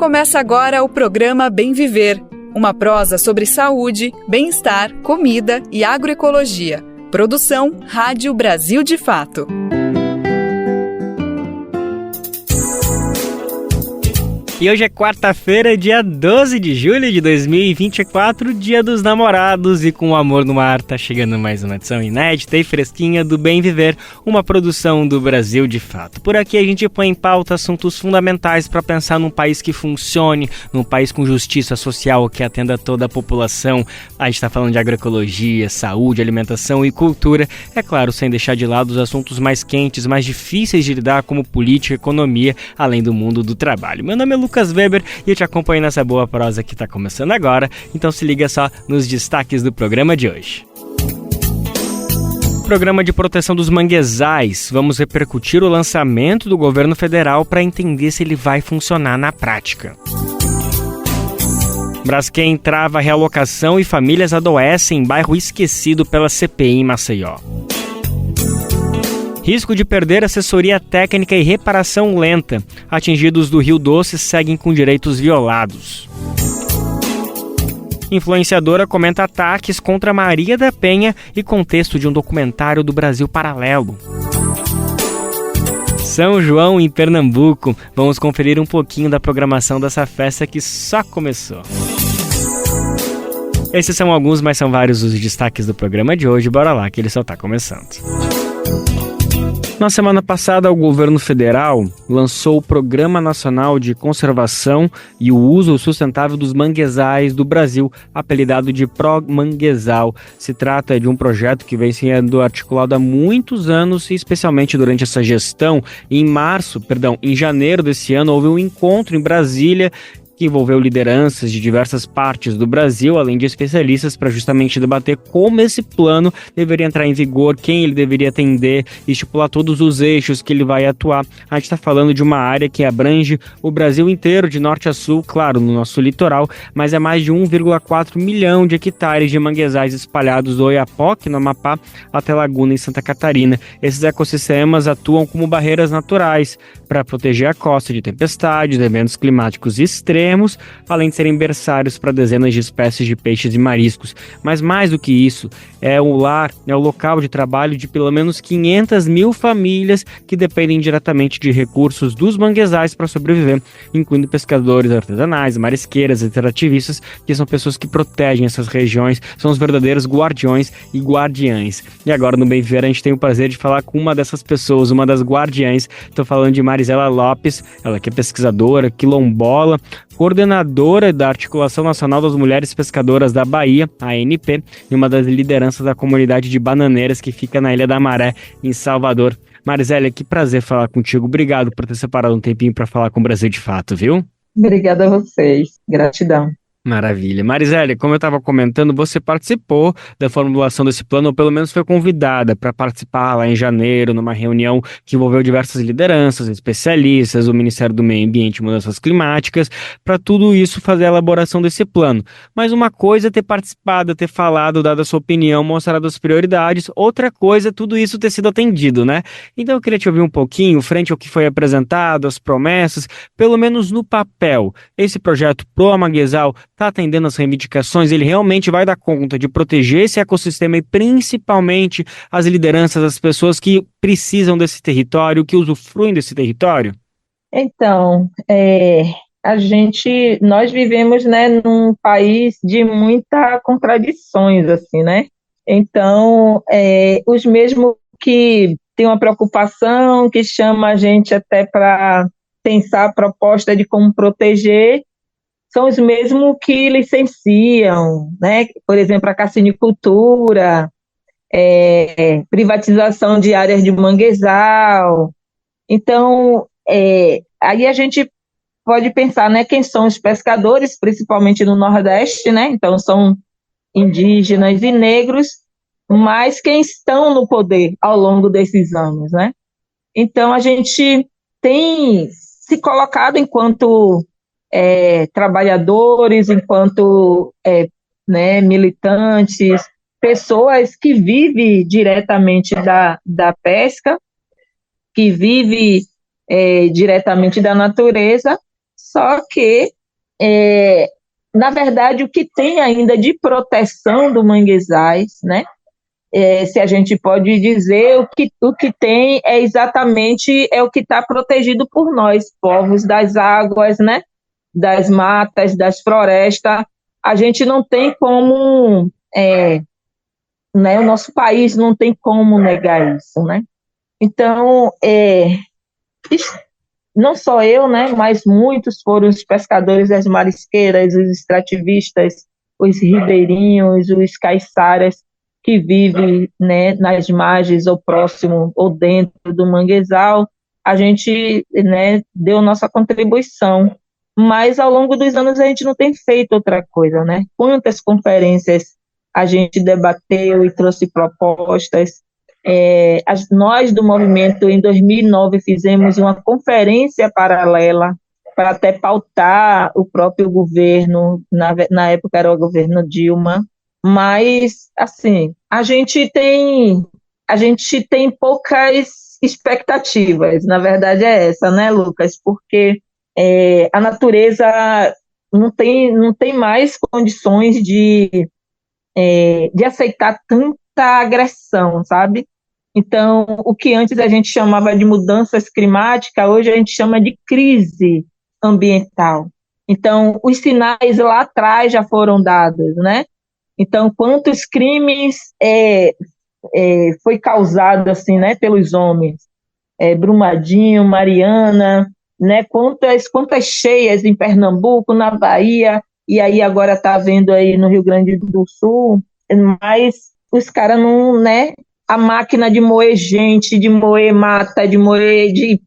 Começa agora o programa Bem Viver, uma prosa sobre saúde, bem-estar, comida e agroecologia. Produção Rádio Brasil de Fato. E hoje é quarta-feira, dia 12 de julho de 2024, dia dos namorados, e com o amor no ar tá chegando mais uma edição inédita e fresquinha do Bem Viver, uma produção do Brasil de Fato. Por aqui a gente põe em pauta assuntos fundamentais para pensar num país que funcione, num país com justiça social que atenda toda a população. A gente tá falando de agroecologia, saúde, alimentação e cultura, é claro, sem deixar de lado os assuntos mais quentes, mais difíceis de lidar, como política, economia, além do mundo do trabalho. Meu nome é Lucas Weber e eu te acompanho nessa boa prosa que está começando agora, então se liga só nos destaques do programa de hoje. Programa de proteção dos manguezais. Vamos repercutir o lançamento do governo federal para entender se ele vai funcionar na prática. Braskem trava realocação e famílias adoecem em bairro esquecido pela CPI em Maceió. Risco de perder assessoria técnica e reparação lenta. Atingidos do Rio Doce seguem com direitos violados. Influenciadora comenta ataques contra Maria da Penha e contexto de um documentário do Brasil Paralelo. São João, em Pernambuco. Vamos conferir um pouquinho da programação dessa festa que só começou. Esses são alguns, mas são vários os destaques do programa de hoje. Bora lá, que ele só está começando. Na semana passada, o governo federal lançou o Programa Nacional de Conservação e o Uso Sustentável dos Manguezais do Brasil, apelidado de ProManguezal. Se trata de um projeto que vem sendo articulado há muitos anos e especialmente durante essa gestão. Em janeiro desse ano, houve um encontro em Brasília que envolveu lideranças de diversas partes do Brasil, além de especialistas, para justamente debater como esse plano deveria entrar em vigor, quem ele deveria atender e estipular todos os eixos que ele vai atuar. A gente está falando de uma área que abrange o Brasil inteiro, de norte a sul, claro, no nosso litoral, mas é mais de 1,4 milhão de hectares de manguezais espalhados do Oiapoque, no Amapá, até Laguna, em Santa Catarina. Esses ecossistemas atuam como barreiras naturais para proteger a costa de tempestades, eventos climáticos extremos, além de serem berçários para dezenas de espécies de peixes e mariscos. Mas mais do que isso, é o local de trabalho de pelo menos 500 mil famílias que dependem diretamente de recursos dos manguezais para sobreviver, incluindo pescadores artesanais, marisqueiras, extrativistas, que são pessoas que protegem essas regiões, são os verdadeiros guardiões e guardiãs. E agora no Bem Viver a gente tem o prazer de falar com uma dessas pessoas, uma das guardiãs. Estou falando de Marisela Lopes, ela que é pesquisadora, quilombola, coordenadora da Articulação Nacional das Mulheres Pescadoras da Bahia, a ANP, e uma das lideranças da comunidade de bananeiras que fica na Ilha da Maré, em Salvador. Marisela, que prazer falar contigo. Obrigado por ter separado um tempinho para falar com o Brasil de Fato, viu? Obrigada a vocês. Gratidão. Maravilha. Marisela, como eu estava comentando, você participou da formulação desse plano, ou pelo menos foi convidada para participar lá em janeiro, numa reunião que envolveu diversas lideranças, especialistas, o Ministério do Meio Ambiente e Mudanças Climáticas, para tudo isso fazer a elaboração desse plano. Mas uma coisa é ter participado, ter falado, dado a sua opinião, mostrado as prioridades, outra coisa é tudo isso ter sido atendido, né? Então eu queria te ouvir um pouquinho, frente ao que foi apresentado, as promessas, pelo menos no papel. Esse projeto ProManguezal está atendendo as reivindicações, ele realmente vai dar conta de proteger esse ecossistema e principalmente as lideranças, as pessoas que precisam desse território, que usufruem desse território? Então, nós vivemos, né, num país de muitas contradições, assim, né? Então, os mesmos que têm uma preocupação, que chama a gente até para pensar a proposta de como proteger, são os mesmos que licenciam, né? Por exemplo, a cassinicultura, privatização de áreas de manguezal. Então, aí a gente pode pensar, né, quem são os pescadores, principalmente no Nordeste, né? Então, são indígenas e negros, mas quem estão no poder ao longo desses anos, né? Então, a gente tem se colocado enquanto trabalhadores, enquanto né, militantes, pessoas que vivem diretamente da pesca, que vivem diretamente da natureza, só que Na verdade, o que tem ainda de proteção do manguezais, né? Se a gente pode dizer, o que tem é exatamente o que está protegido por nós, povos das águas, né? Das matas, das florestas. A gente não tem como, né? O nosso país não tem como negar isso, né? Então, não só eu, né, mas muitos foram os pescadores das marisqueiras, os extrativistas, os ribeirinhos, os caiçaras que vivem, né, nas margens ou próximo ou dentro do manguezal. A gente, né, deu nossa contribuição, mas ao longo dos anos a gente não tem feito outra coisa, né? Quantas conferências a gente debateu e trouxe propostas. Nós do movimento, em 2009, fizemos uma conferência paralela para até pautar o próprio governo, na época era o governo Dilma, mas, assim, a gente tem poucas expectativas, na verdade é essa, né, Lucas? Porque a natureza não tem mais condições de aceitar tanta agressão, sabe? Então, o que antes a gente chamava de mudanças climáticas, hoje a gente chama de crise ambiental. Então, os sinais lá atrás já foram dados, né? Então, quantos crimes foi causado assim, né, pelos homens? Brumadinho, Mariana, né? Quantas cheias em Pernambuco, na Bahia, e aí agora está vendo aí no Rio Grande do Sul, mas os caras não, né? A máquina de moer gente, de moer mata, de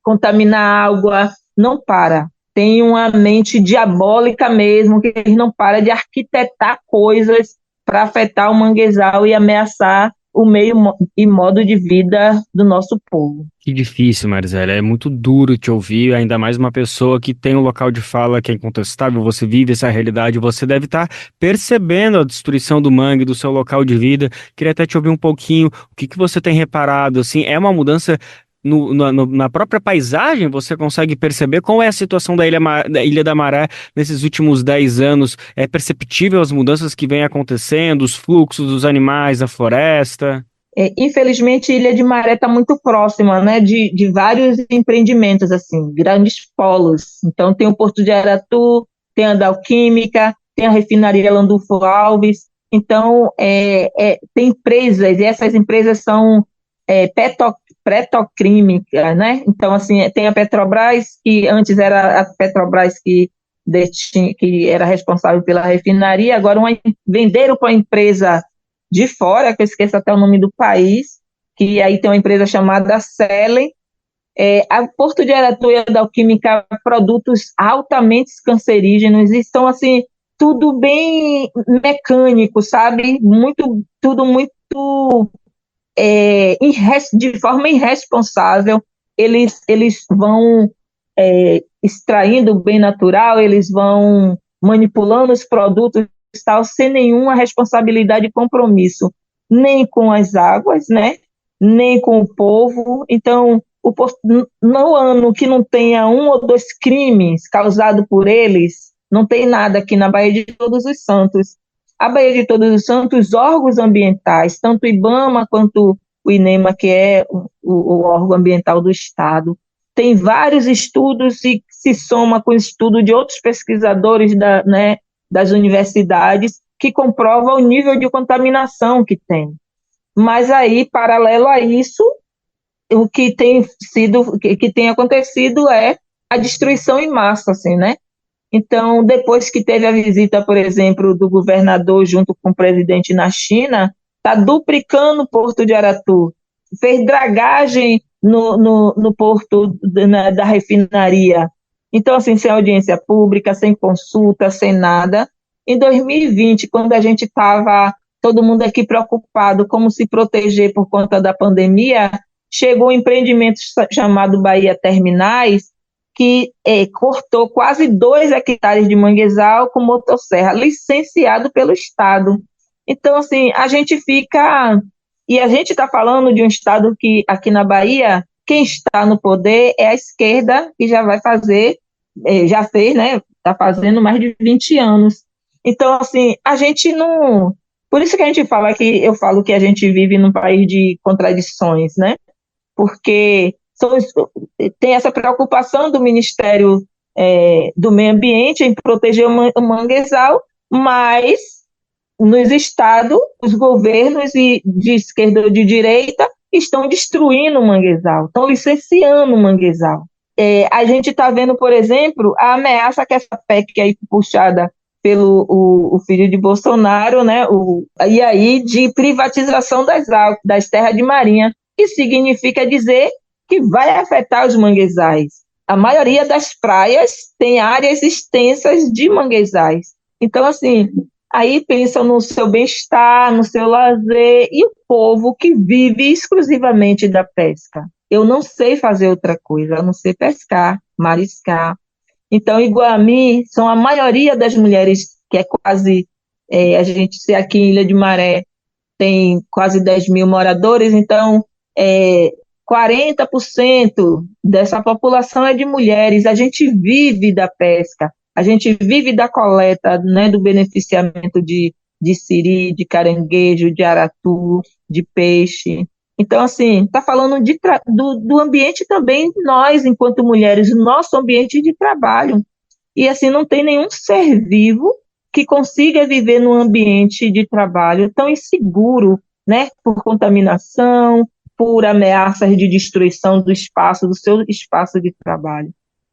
contaminar água, não para. Tem uma mente diabólica mesmo, que eles não param de arquitetar coisas para afetar o manguezal e ameaçar o meio e modo de vida do nosso povo. Que difícil, Marisela. É muito duro te ouvir, ainda mais uma pessoa que tem um local de fala que é incontestável, você vive essa realidade, você deve estar percebendo a destruição do mangue, do seu local de vida. Queria até te ouvir um pouquinho, o que você tem reparado, assim, é uma mudança na própria paisagem? Você consegue perceber qual é a situação da Ilha da Maré nesses últimos 10 anos? É perceptível as mudanças que vêm acontecendo, os fluxos dos animais, a floresta? Infelizmente, Ilha de Maré está muito próxima, né, de vários empreendimentos, assim, grandes polos. Então, tem o Porto de Aratu, tem a Dalquímica, tem a refinaria Landulfo Alves. Então, tem empresas, e essas empresas são petroquímicas, né? Então, assim, tem a Petrobras, que antes era a Petrobras que era responsável pela refinaria, agora venderam para uma empresa de fora, que eu esqueço até o nome do país, que aí tem uma empresa chamada Selen. A Porto de Aratu e a Dalquímica, produtos altamente cancerígenos, e estão assim, tudo bem mecânico, sabe? Tudo muito de forma irresponsável. Eles vão extraindo o bem natural, eles vão manipulando os produtos tal, sem nenhuma responsabilidade e compromisso, nem com as águas, né? Nem com o povo. Então, no ano que não tenha um ou dois crimes causados por eles, não tem nada aqui na Baía de Todos os Santos. A Baía de Todos os Santos, órgãos ambientais, tanto o IBAMA quanto o INEMA, que é o órgão ambiental do Estado, tem vários estudos e se soma com o estudo de outros pesquisadores das universidades que comprovam o nível de contaminação que tem. Mas aí, paralelo a isso, o que tem acontecido é a destruição em massa, assim, né? Então, depois que teve a visita, por exemplo, do governador junto com o presidente na China, está duplicando o Porto de Aratu, fez dragagem no porto da refinaria. Então, assim, sem audiência pública, sem consulta, sem nada. Em 2020, quando a gente estava, todo mundo aqui preocupado como se proteger por conta da pandemia, chegou um empreendimento chamado Bahia Terminais, que cortou quase 2 hectares de manguezal com motosserra, licenciado pelo Estado. Então, assim, a gente fica... E a gente está falando de um Estado que, aqui na Bahia, quem está no poder é a esquerda, que já vai fazer, já fez, né, está fazendo mais de 20 anos. Então, assim, a gente não... Por isso que a gente fala que, eu falo que a gente vive num país de contradições, né? Porque tem essa preocupação do Ministério do Meio Ambiente em proteger o manguezal, mas nos estados, os governos de esquerda ou de direita estão destruindo o manguezal, estão licenciando o manguezal. A gente está vendo, por exemplo, a ameaça que essa PEC aí puxada pelo o filho de Bolsonaro, né, e aí de privatização das terras de marinha, que significa dizer que vai afetar os manguezais. A maioria das praias tem áreas extensas de manguezais. Então, assim, aí pensam no seu bem-estar, no seu lazer, e o povo que vive exclusivamente da pesca. Eu não sei fazer outra coisa, a não ser pescar, mariscar. Então, igual a mim, são a maioria das mulheres, que é quase, a gente se aqui em Ilha de Maré tem quase 10 mil moradores, então 40% dessa população é de mulheres. A gente vive da pesca, a gente vive da coleta, né, do beneficiamento de siri, de caranguejo, de aratu, de peixe. Então, assim, está falando do ambiente também, nós, enquanto mulheres, o nosso ambiente de trabalho. E, assim, não tem nenhum ser vivo que consiga viver num ambiente de trabalho tão inseguro, né, por contaminação, por ameaças de destruição do espaço, do seu espaço de trabalho.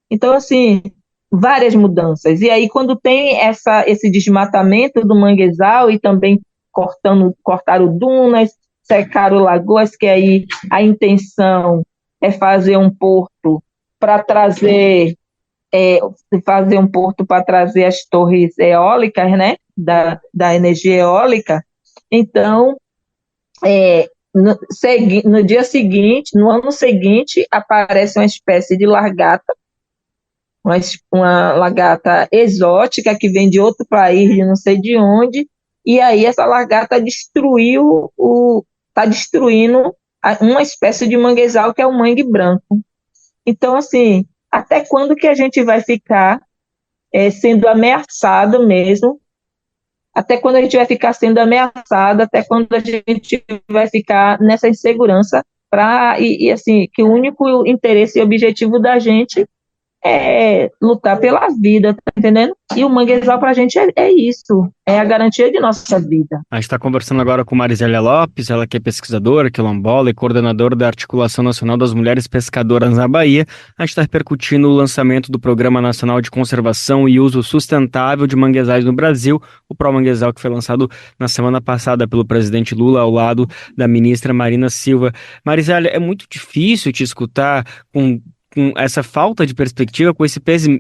Então, assim, várias mudanças. E aí, quando tem esse desmatamento do manguezal e também cortaram dunas, secaram lagoas, que aí a intenção é fazer um porto para trazer as torres eólicas, né, da energia eólica. Então, no dia seguinte, no ano seguinte, aparece uma espécie de lagarta, uma lagarta exótica que vem de outro país, de não sei de onde, e aí essa lagarta está destruindo uma espécie de manguezal que é o mangue branco. Então, assim, até quando que a gente vai ficar sendo ameaçado mesmo? Até quando a gente vai ficar sendo ameaçado? Até quando a gente vai ficar nessa insegurança? Assim, que o único interesse e objetivo da gente é lutar pela vida, tá entendendo? E o manguezal pra gente é isso, é a garantia de nossa vida. A gente está conversando agora com Marizélia Lopes, ela que é pesquisadora, quilombola e coordenadora da Articulação Nacional das Mulheres Pescadoras na Bahia. A gente está repercutindo o lançamento do Programa Nacional de Conservação e Uso Sustentável de Manguezais no Brasil, o Promanguezal, que foi lançado na semana passada pelo presidente Lula ao lado da ministra Marina Silva. Marizélia, é muito difícil te escutar com essa falta de perspectiva, com esse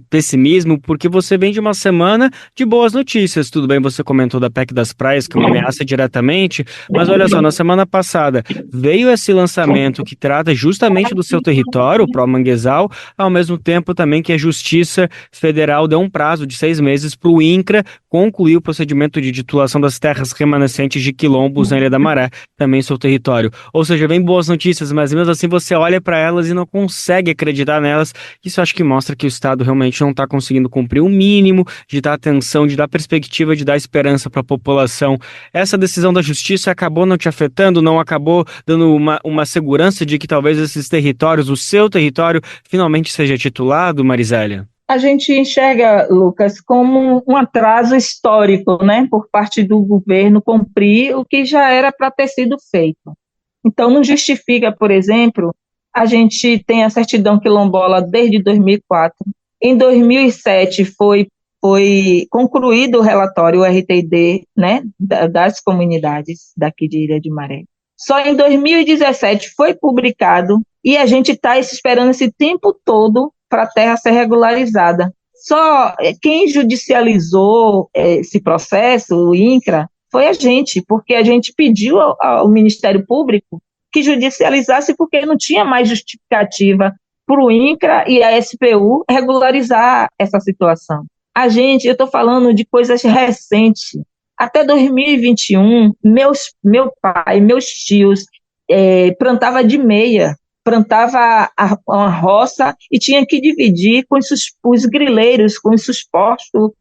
pessimismo, porque você vem de uma semana de boas notícias. Tudo bem, você comentou da PEC das praias, que é uma ameaça diretamente, mas olha só, na semana passada veio esse lançamento que trata justamente do seu território, o Promanguezal, ao mesmo tempo também que a Justiça Federal deu um prazo de 6 meses para o INCRA concluir o procedimento de titulação das terras remanescentes de quilombos na Ilha da Maré, também seu território. Ou seja, vem boas notícias, mas mesmo assim você olha para elas e não consegue acreditar nelas. Isso acho que mostra que o Estado realmente não está conseguindo cumprir o mínimo, de dar atenção, de dar perspectiva, de dar esperança para a população. Essa decisão da Justiça acabou não te afetando, não acabou dando uma segurança de que talvez esses territórios, o seu território, finalmente seja titulado, Marizélia? A gente enxerga, Lucas, como um atraso histórico, né, por parte do governo cumprir o que já era para ter sido feito. Então, não justifica, por exemplo, a gente tem a certidão quilombola desde 2004. Em 2007 foi concluído o relatório, o RTD, né, das comunidades daqui de Ilha de Maré. Só em 2017 foi publicado e a gente está esperando esse tempo todo para a terra ser regularizada. Só quem judicializou esse processo, o INCRA, foi a gente, porque a gente pediu ao Ministério Público que judicializasse, porque não tinha mais justificativa para o INCRA e a SPU regularizar essa situação. Eu estou falando de coisas recentes. Até 2021, meu pai, meus tios plantavam de meia, plantava uma roça e tinha que dividir com os grileiros, com os supostos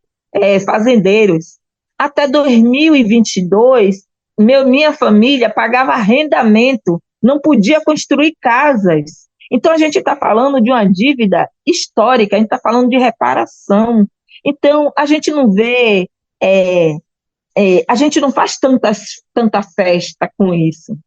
fazendeiros. Até 2022, minha família pagava arrendamento, não podia construir casas. Então, a gente está falando de uma dívida histórica, a gente está falando de reparação. Então, a gente não vê, a gente não faz tanta festa com isso.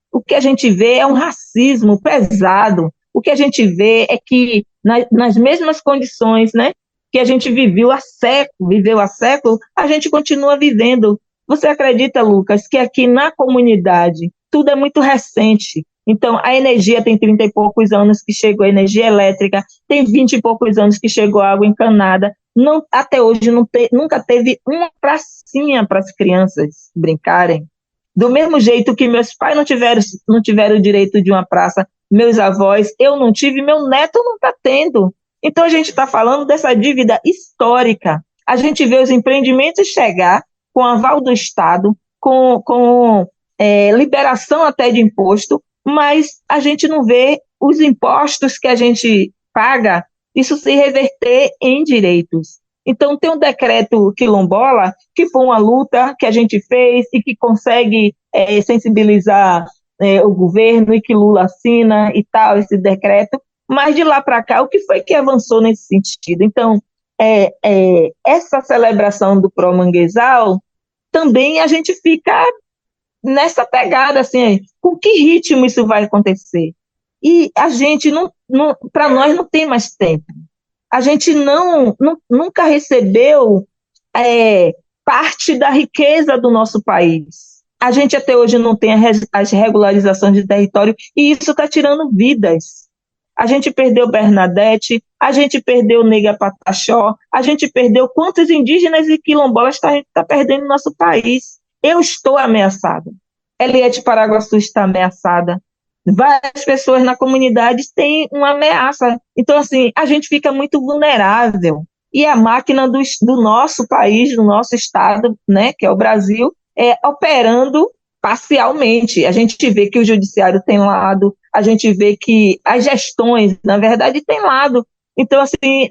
O que a gente vê é um racismo pesado. O que a gente vê é que, nas mesmas condições, né, que a gente viveu há século, a gente continua vivendo. Você acredita, Lucas, que aqui na comunidade tudo é muito recente? Então, a energia tem 30 e poucos anos que chegou a energia elétrica, tem 20 e poucos anos que chegou a água encanada. Não, até hoje nunca teve uma pracinha para as crianças brincarem. Do mesmo jeito que meus pais não tiveram o direito de uma praça, meus avós, eu não tive, meu neto não está tendo. Então, a gente está falando dessa dívida histórica. A gente vê os empreendimentos chegar com aval do Estado, com liberação até de imposto, mas a gente não vê os impostos que a gente paga, isso se reverter em direitos. Então, tem um decreto quilombola, que foi uma luta que a gente fez e que consegue sensibilizar o governo e que Lula assina e tal, esse decreto, mas de lá para cá, o que foi que avançou nesse sentido? Então, essa celebração do Pró-Manguezal, também a gente fica nessa pegada, assim, com que ritmo isso vai acontecer? E a gente, para nós, não tem mais tempo. A gente nunca recebeu parte da riqueza do nosso país. A gente até hoje não tem as regularizações de território e isso está tirando vidas. A gente perdeu Bernadette, a gente perdeu Nega Pataxó, a gente perdeu quantos indígenas e quilombolas a gente está perdendo no nosso país. Eu estou ameaçada. Eliette Paraguaçu está ameaçada. Várias pessoas na comunidade têm uma ameaça. Então, assim, a gente fica muito vulnerável. E a máquina do nosso país, do nosso estado, né, que é o Brasil, operando parcialmente. A gente vê que o judiciário tem lado, a gente vê que as gestões, na verdade, têm lado. Então, assim,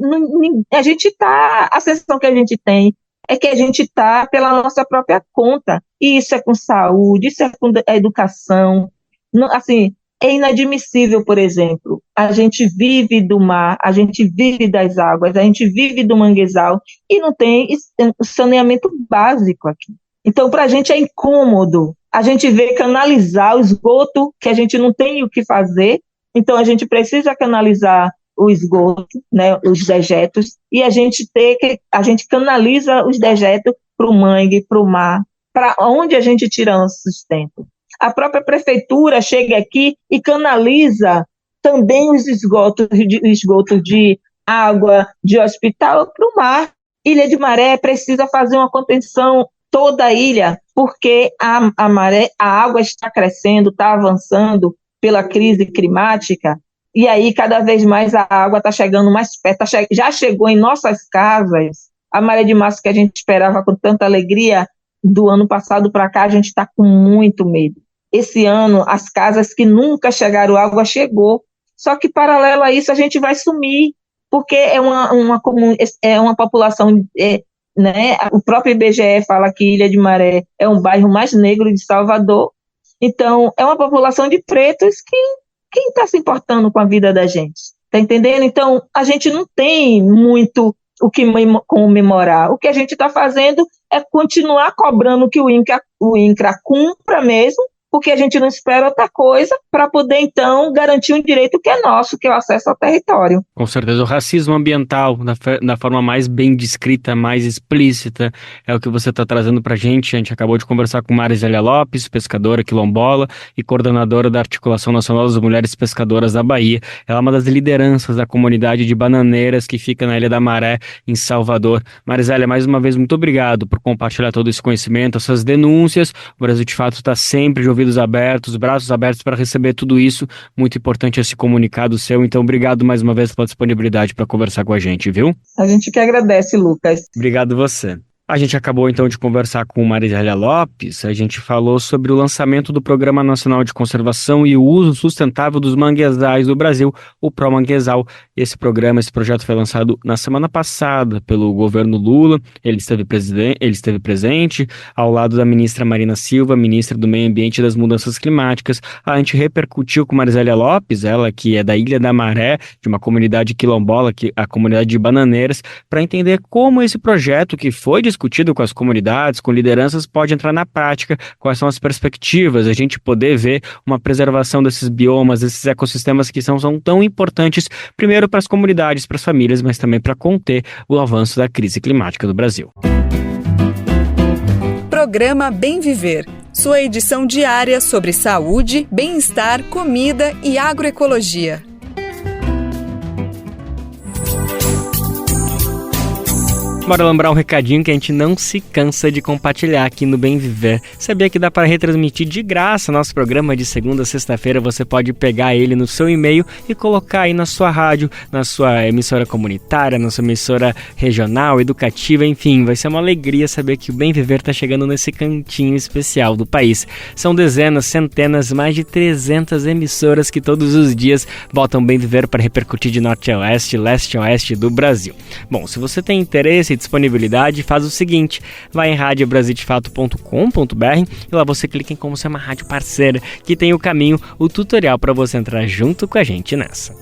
a sensação que a gente tem é que a gente está pela nossa própria conta. E isso é com saúde, isso é com educação. Não, assim, é inadmissível, por exemplo, a gente vive do mar, a gente vive das águas, a gente vive do manguezal e não tem saneamento básico aqui. Então, para a gente é incômodo a gente vê canalizar o esgoto, que a gente não tem o que fazer, então a gente precisa canalizar o esgoto, né, os dejetos, e a gente canaliza os dejetos para o mangue, para o mar, para onde a gente tira nosso sustento. A própria prefeitura chega aqui e canaliza também os esgotos de água, de hospital, para o mar. Ilha de Maré precisa fazer uma contenção toda a ilha, porque a água está crescendo, está avançando pela crise climática, e aí cada vez mais a água está chegando mais perto, já chegou em nossas casas. A maré de março que a gente esperava com tanta alegria, do ano passado para cá, a gente está com muito medo. Esse ano, as casas que nunca chegaram água, chegou. Só que, paralelo a isso, a gente vai sumir, porque é uma população, né? O próprio IBGE fala que Ilha de Maré é um bairro mais negro de Salvador. Então, é uma população de pretos que quem está se importando com a vida da gente? Está entendendo? Então, a gente não tem muito o que comemorar. O que a gente está fazendo é continuar cobrando que o INCRA cumpra mesmo, porque a gente não espera outra coisa para poder, então, garantir um direito que é nosso, que é o acesso ao território. Com certeza, o racismo ambiental, da forma mais bem descrita, mais explícita, é o que você está trazendo para a gente. A gente acabou de conversar com Marizélia Lopes, pescadora quilombola e coordenadora da Articulação Nacional das Mulheres Pescadoras da Bahia. Ela é uma das lideranças da comunidade de bananeiras que fica na Ilha da Maré, em Salvador. Marizélia, mais uma vez, muito obrigado por compartilhar todo esse conhecimento, essas denúncias. O Brasil, de fato, está sempre de ouvidos abertos, braços abertos para receber tudo isso. Muito importante esse comunicado seu. Então, obrigado mais uma vez pela disponibilidade para conversar com a gente, viu? A gente que agradece, Lucas. Obrigado você. A gente acabou então de conversar com Marisélia Lopes. A gente falou sobre o lançamento do Programa Nacional de Conservação e Uso Sustentável dos Manguezais do Brasil, o ProManguezal. Esse projeto foi lançado na semana passada pelo governo Lula. Ele esteve presente ao lado da ministra Marina Silva, ministra do Meio Ambiente e das Mudanças Climáticas. A gente repercutiu com Marisélia Lopes, ela que é da Ilha da Maré, de uma comunidade quilombola, a comunidade de Bananeiras, para entender como esse projeto que foi discutido com as comunidades, com lideranças, pode entrar na prática, quais são as perspectivas, a gente poder ver uma preservação desses biomas, desses ecossistemas que são tão importantes, primeiro para as comunidades, para as famílias, mas também para conter o avanço da crise climática do Brasil. Programa Bem Viver, sua edição diária sobre saúde, bem-estar, comida e agroecologia. Bora lembrar um recadinho que a gente não se cansa de compartilhar aqui no Bem Viver. Sabia que dá para retransmitir de graça nosso programa de segunda a sexta-feira? Você pode pegar ele no seu e-mail e colocar aí na sua rádio, na sua emissora comunitária, na sua emissora regional, educativa, enfim. Vai ser uma alegria saber que o Bem Viver está chegando nesse cantinho especial do país. São dezenas, centenas, mais de 300 emissoras que todos os dias botam Bem Viver para repercutir de norte a oeste, leste a oeste do Brasil. Bom, se você tem interesse disponibilidade, faz o seguinte: vai em radiobrasildefato.com.br e lá você clica em como ser uma rádio parceira, que tem o caminho, o tutorial para você entrar junto com a gente nessa.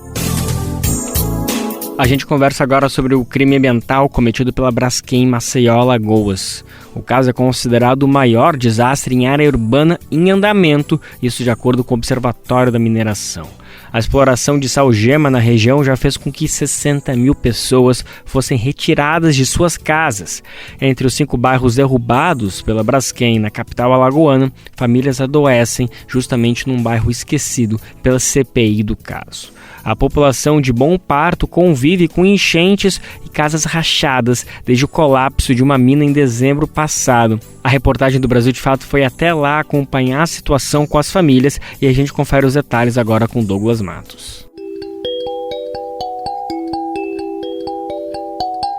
A gente conversa agora sobre o crime ambiental cometido pela Braskem em Maceió, Alagoas. O caso é considerado o maior desastre em área urbana em andamento, isso de acordo com o Observatório da Mineração. A exploração de salgema na região já fez com que 60 mil pessoas fossem retiradas de suas casas. Entre os 5 bairros derrubados pela Braskem na capital alagoana, famílias adoecem justamente num bairro esquecido pela CPI do caso. A população de Bom Parto convive com enchentes e casas rachadas desde o colapso de uma mina em dezembro passado. A reportagem do Brasil de Fato foi até lá acompanhar a situação com as famílias e a gente confere os detalhes agora com Douglas Matos.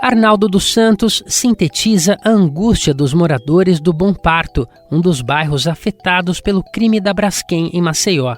Arnaldo dos Santos sintetiza a angústia dos moradores do Bom Parto, um dos bairros afetados pelo crime da Braskem em Maceió.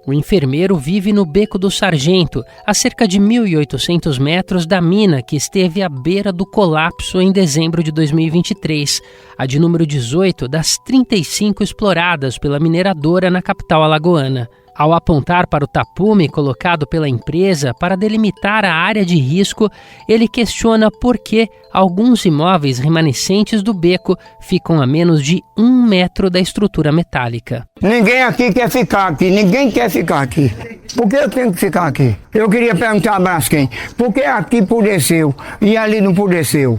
O enfermeiro vive no Beco do Sargento, a cerca de 1.800 metros da mina que esteve à beira do colapso em dezembro de 2023, a de número 18 das 35 exploradas pela mineradora na capital alagoana. Ao apontar para o tapume colocado pela empresa para delimitar a área de risco, ele questiona por que alguns imóveis remanescentes do beco ficam a menos de 1 metro da estrutura metálica. Ninguém aqui quer ficar aqui, ninguém quer ficar aqui. Por que eu tenho que ficar aqui? Eu queria perguntar a Braskem, por que aqui pudeceu e ali não pudeceu?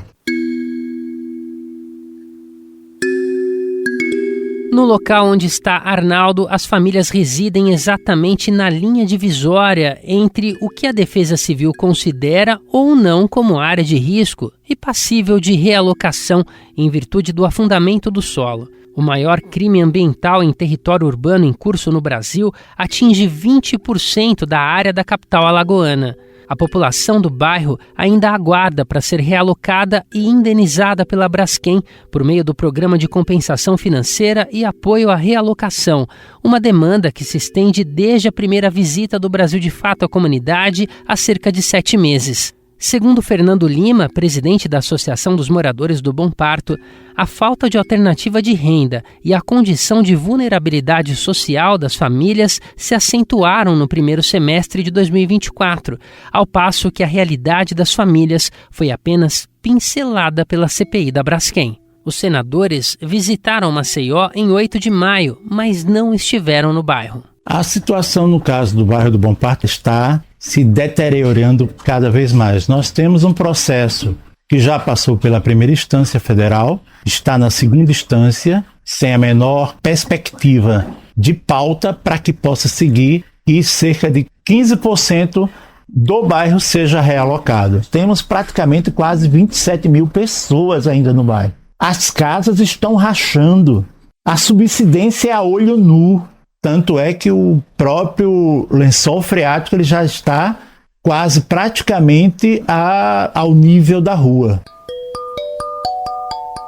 No local onde está Arnaldo, as famílias residem exatamente na linha divisória entre o que a Defesa Civil considera ou não como área de risco e passível de realocação em virtude do afundamento do solo. O maior crime ambiental em território urbano em curso no Brasil atinge 20% da área da capital alagoana. A população do bairro ainda aguarda para ser realocada e indenizada pela Braskem por meio do Programa de Compensação Financeira e Apoio à Realocação, uma demanda que se estende desde a primeira visita do Brasil de Fato à comunidade há cerca de 7 meses. Segundo Fernando Lima, presidente da Associação dos Moradores do Bom Parto, a falta de alternativa de renda e a condição de vulnerabilidade social das famílias se acentuaram no primeiro semestre de 2024, ao passo que a realidade das famílias foi apenas pincelada pela CPI da Braskem. Os senadores visitaram Maceió em 8 de maio, mas não estiveram no bairro. A situação no caso do bairro do Bom Parto está se deteriorando cada vez mais. Nós temos um processo que já passou pela primeira instância federal, está na segunda instância, sem a menor perspectiva de pauta para que possa seguir e cerca de 15% do bairro seja realocado. Temos praticamente quase 27 mil pessoas ainda no bairro. As casas estão rachando, a subsidência é a olho nu. Tanto é que o próprio lençol freático ele já está quase praticamente ao nível da rua.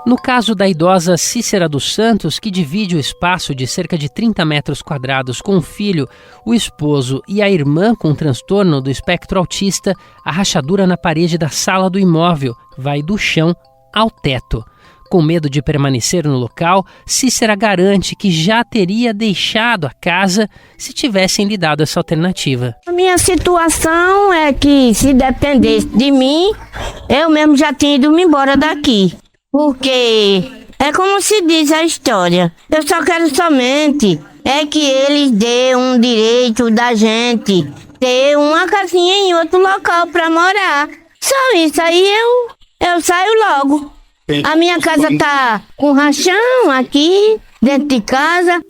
No caso da idosa Cícera dos Santos, que divide o espaço de cerca de 30 metros quadrados com o filho, o esposo e a irmã com transtorno do espectro autista, a rachadura na parede da sala do imóvel vai do chão ao teto. Com medo de permanecer no local, Cícera garante que já teria deixado a casa se tivessem lhe dado essa alternativa. A minha situação é que, se dependesse de mim, eu mesmo já tinha ido me embora daqui. Porque é como se diz a história. Eu só quero somente que eles dêem um direito da gente ter uma casinha em outro local para morar. Só isso aí eu saio logo. A minha casa tá com rachão aqui, dentro de casa.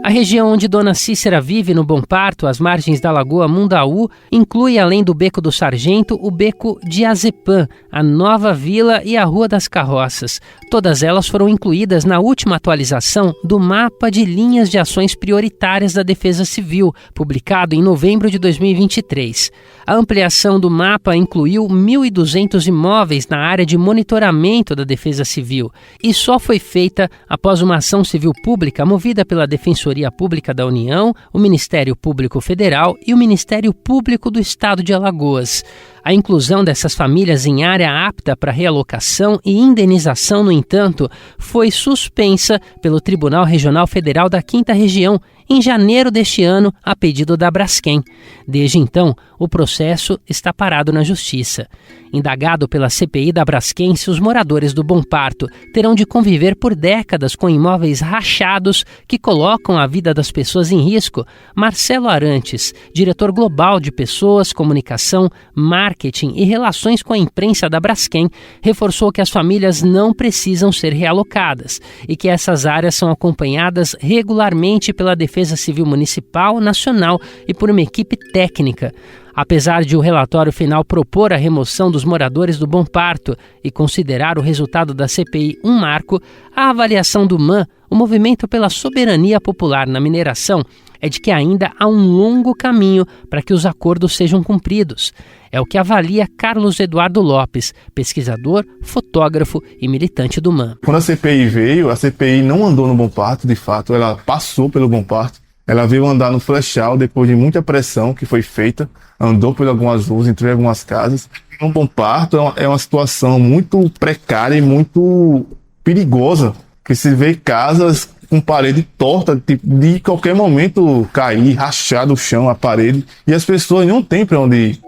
A região onde Dona Cícera vive, no Bom Parto, às margens da Lagoa Mundaú, inclui, além do Beco do Sargento, o Beco de Azepã, a Nova Vila e a Rua das Carroças. Todas elas foram incluídas na última atualização do Mapa de Linhas de Ações Prioritárias da Defesa Civil, publicado em novembro de 2023. A ampliação do mapa incluiu 1.200 imóveis na área de monitoramento da Defesa Civil e só foi feita após uma ação civil pública movida pela Defensoria Pública da União, o Ministério Público Federal e o Ministério Público do Estado de Alagoas. A inclusão dessas famílias em área apta para realocação e indenização, no entanto, foi suspensa pelo Tribunal Regional Federal da 5ª Região em janeiro deste ano, a pedido da Braskem. Desde então, o processo está parado na Justiça. Indagado pela CPI da Braskem, se os moradores do Bom Parto terão de conviver por décadas com imóveis rachados que colocam a vida das pessoas em risco, Marcelo Arantes, diretor global de Pessoas, Comunicação, Marketing e Relações com a Imprensa da Braskem, reforçou que as famílias não precisam ser realocadas e que essas áreas são acompanhadas regularmente pela Defesa Civil Municipal, Nacional e por uma equipe técnica. Apesar de o relatório final propor a remoção dos moradores do Bom Parto e considerar o resultado da CPI um marco, a avaliação do MAN, o Movimento pela Soberania Popular na Mineração, é de que ainda há um longo caminho para que os acordos sejam cumpridos. É o que avalia Carlos Eduardo Lopes, pesquisador, fotógrafo e militante do MAN. Quando a CPI veio, a CPI não andou no Bom Parto, de fato, ela passou pelo Bom Parto. Ela veio andar no Flechal depois de muita pressão que foi feita, andou por algumas ruas, entrou em algumas casas. No Bom Parto é uma situação muito precária e muito perigosa, que se vê casas com parede torta, de qualquer momento cair, rachar do chão a parede, e as pessoas não têm para onde ir.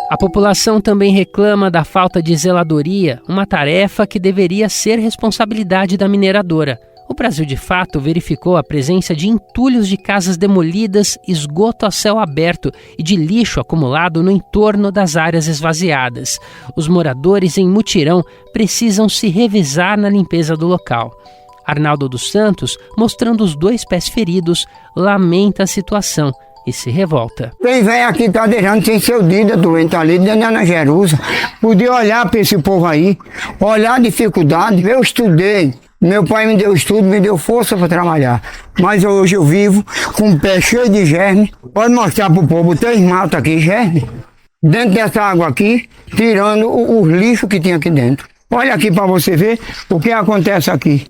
A população também reclama da falta de zeladoria, uma tarefa que deveria ser responsabilidade da mineradora. O Brasil de Fato verificou a presença de entulhos de casas demolidas, esgoto a céu aberto e de lixo acumulado no entorno das áreas esvaziadas. Os moradores em mutirão precisam se revezar na limpeza do local. Arnaldo dos Santos, mostrando os 2 pés feridos, lamenta a situação e se revolta. Quem vem aqui tá deixando sem seu dedo doente ali dentro da Ana Jerusa. Podia olhar para esse povo aí, olhar a dificuldade. Eu estudei. Meu pai me deu estudo, me deu força para trabalhar. Mas hoje eu vivo com o pé cheio de germe. Pode mostrar pro povo, tem esmalte aqui, germe. Dentro dessa água aqui, tirando o lixo que tem aqui dentro. Olha aqui para você ver o que acontece aqui.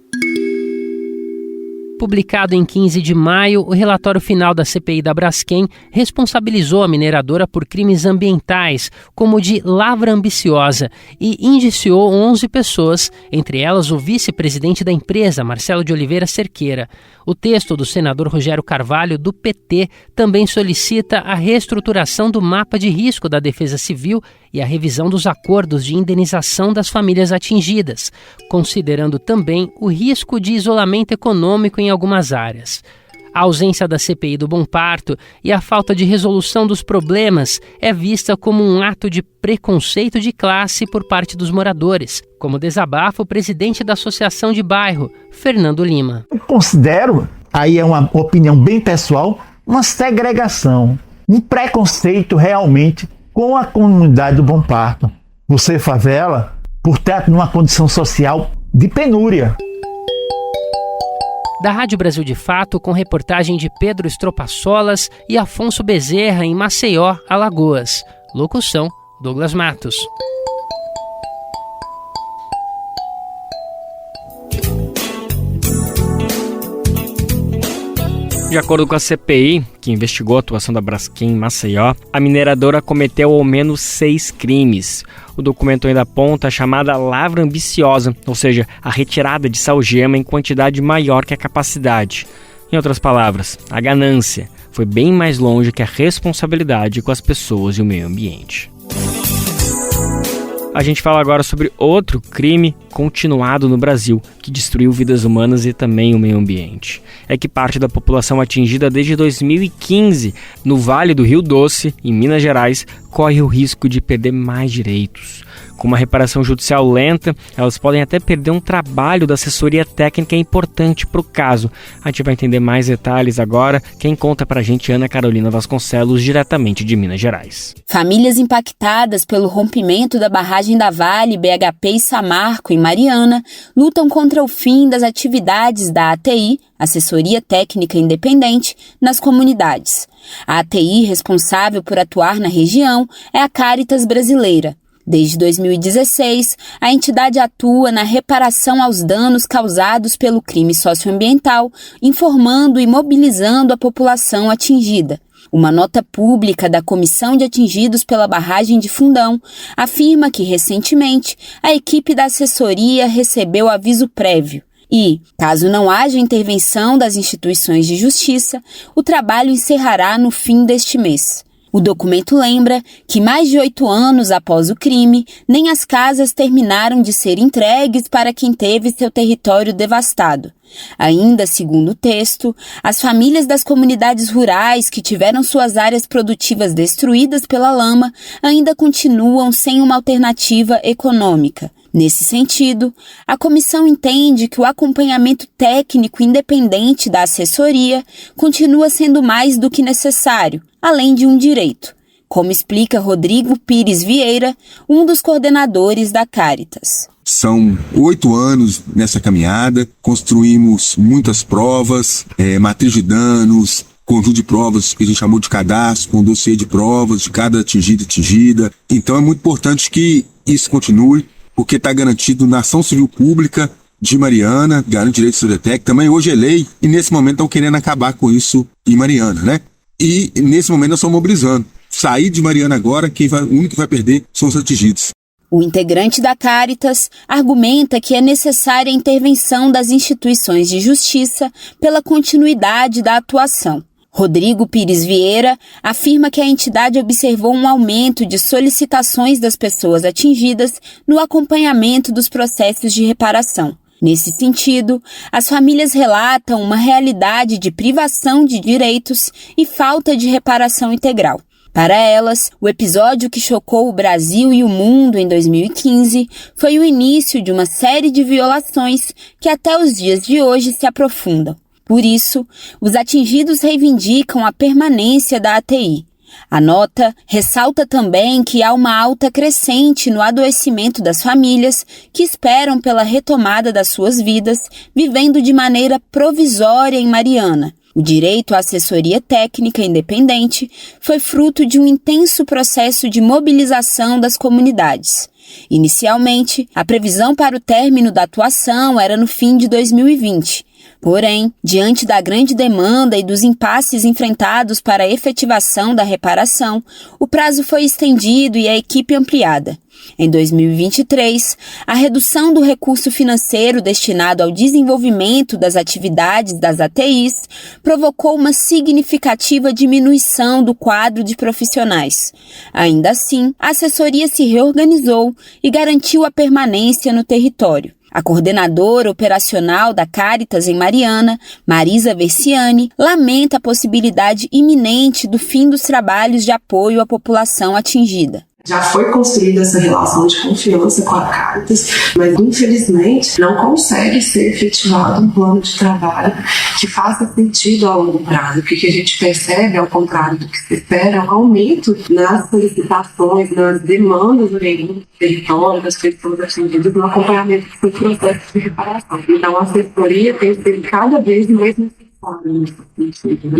Publicado em 15 de maio, o relatório final da CPI da Braskem responsabilizou a mineradora por crimes ambientais, como o de lavra ambiciosa, e indiciou 11 pessoas, entre elas o vice-presidente da empresa, Marcelo de Oliveira Cerqueira. O texto do senador Rogério Carvalho, do PT, também solicita a reestruturação do mapa de risco da Defesa Civil e a revisão dos acordos de indenização das famílias atingidas, considerando também o risco de isolamento econômico em algumas áreas. A ausência da CPI do Bom Parto e a falta de resolução dos problemas é vista como um ato de preconceito de classe por parte dos moradores, como desabafa o presidente da Associação de Bairro, Fernando Lima. Eu considero, aí é uma opinião bem pessoal, uma segregação, um preconceito realmente com a comunidade do Bom Parto. Você favela, por estar numa condição social de penúria. Da Rádio Brasil de Fato, com reportagem de Pedro Estropaçolas e Afonso Bezerra, em Maceió, Alagoas. Locução, Douglas Matos. De acordo com a CPI, que investigou a atuação da Braskem em Maceió, a mineradora cometeu ao menos 6 crimes. O documento ainda aponta a chamada lavra ambiciosa, ou seja, a retirada de salgema em quantidade maior que a capacidade. Em outras palavras, a ganância foi bem mais longe que a responsabilidade com as pessoas e o meio ambiente. A gente fala agora sobre outro crime continuado no Brasil, que destruiu vidas humanas e também o meio ambiente. É que parte da população atingida desde 2015 no Vale do Rio Doce, em Minas Gerais, corre o risco de perder mais direitos. Com uma reparação judicial lenta, elas podem até perder um trabalho da assessoria técnica importante para o caso. A gente vai entender mais detalhes agora. Quem conta pra gente é Ana Carolina Vasconcelos, diretamente de Minas Gerais. Famílias impactadas pelo rompimento da barragem da Vale, BHP e Samarco, em Mariana, lutam contra o fim das atividades da ATI, Assessoria Técnica Independente, nas comunidades. A ATI responsável por atuar na região é a Caritas Brasileira. Desde 2016, a entidade atua na reparação aos danos causados pelo crime socioambiental, informando e mobilizando a população atingida. Uma nota pública da Comissão de Atingidos pela Barragem de Fundão afirma que, recentemente, a equipe da assessoria recebeu aviso prévio e, caso não haja intervenção das instituições de justiça, o trabalho encerrará no fim deste mês. O documento lembra que mais de 8 anos após o crime, nem as casas terminaram de ser entregues para quem teve seu território devastado. Ainda segundo o texto, as famílias das comunidades rurais que tiveram suas áreas produtivas destruídas pela lama ainda continuam sem uma alternativa econômica. Nesse sentido, a comissão entende que o acompanhamento técnico independente da assessoria continua sendo mais do que necessário, além de um direito, como explica Rodrigo Pires Vieira, um dos coordenadores da Caritas. São 8 anos nessa caminhada, construímos muitas provas, matriz de danos, conjunto de provas que a gente chamou de cadastro, com dossiê de provas de cada atingida. Então é muito importante que isso continue, porque está garantido na ação civil pública de Mariana, garante direito de Sodetec, também hoje é lei, e nesse momento estão querendo acabar com isso em Mariana, né? E nesse momento nós estamos mobilizando. Sair de Mariana agora, o único que vai perder são os atingidos. O integrante da Caritas argumenta que é necessária a intervenção das instituições de justiça pela continuidade da atuação. Rodrigo Pires Vieira afirma que a entidade observou um aumento de solicitações das pessoas atingidas no acompanhamento dos processos de reparação. Nesse sentido, as famílias relatam uma realidade de privação de direitos e falta de reparação integral. Para elas, o episódio que chocou o Brasil e o mundo em 2015 foi o início de uma série de violações que até os dias de hoje se aprofundam. Por isso, os atingidos reivindicam a permanência da ATI. A nota ressalta também que há uma alta crescente no adoecimento das famílias que esperam pela retomada das suas vidas, vivendo de maneira provisória em Mariana. O direito à assessoria técnica independente foi fruto de um intenso processo de mobilização das comunidades. Inicialmente, a previsão para o término da atuação era no fim de 2020. Porém, diante da grande demanda e dos impasses enfrentados para a efetivação da reparação, o prazo foi estendido e a equipe ampliada. Em 2023, a redução do recurso financeiro destinado ao desenvolvimento das atividades das ATIs provocou uma significativa diminuição do quadro de profissionais. Ainda assim, a assessoria se reorganizou e garantiu a permanência no território. A coordenadora operacional da Caritas em Mariana, Marisa Versiani, lamenta a possibilidade iminente do fim dos trabalhos de apoio à população atingida. Já foi construída essa relação de confiança com a Caritas, mas infelizmente não consegue ser efetivado um plano de trabalho que faça sentido a longo prazo. O que a gente percebe, ao contrário do que se espera, é um aumento nas solicitações, nas demandas do território, das pessoas atingidas no acompanhamento do processo de reparação. Então a assessoria tem sido cada vez mais necessária.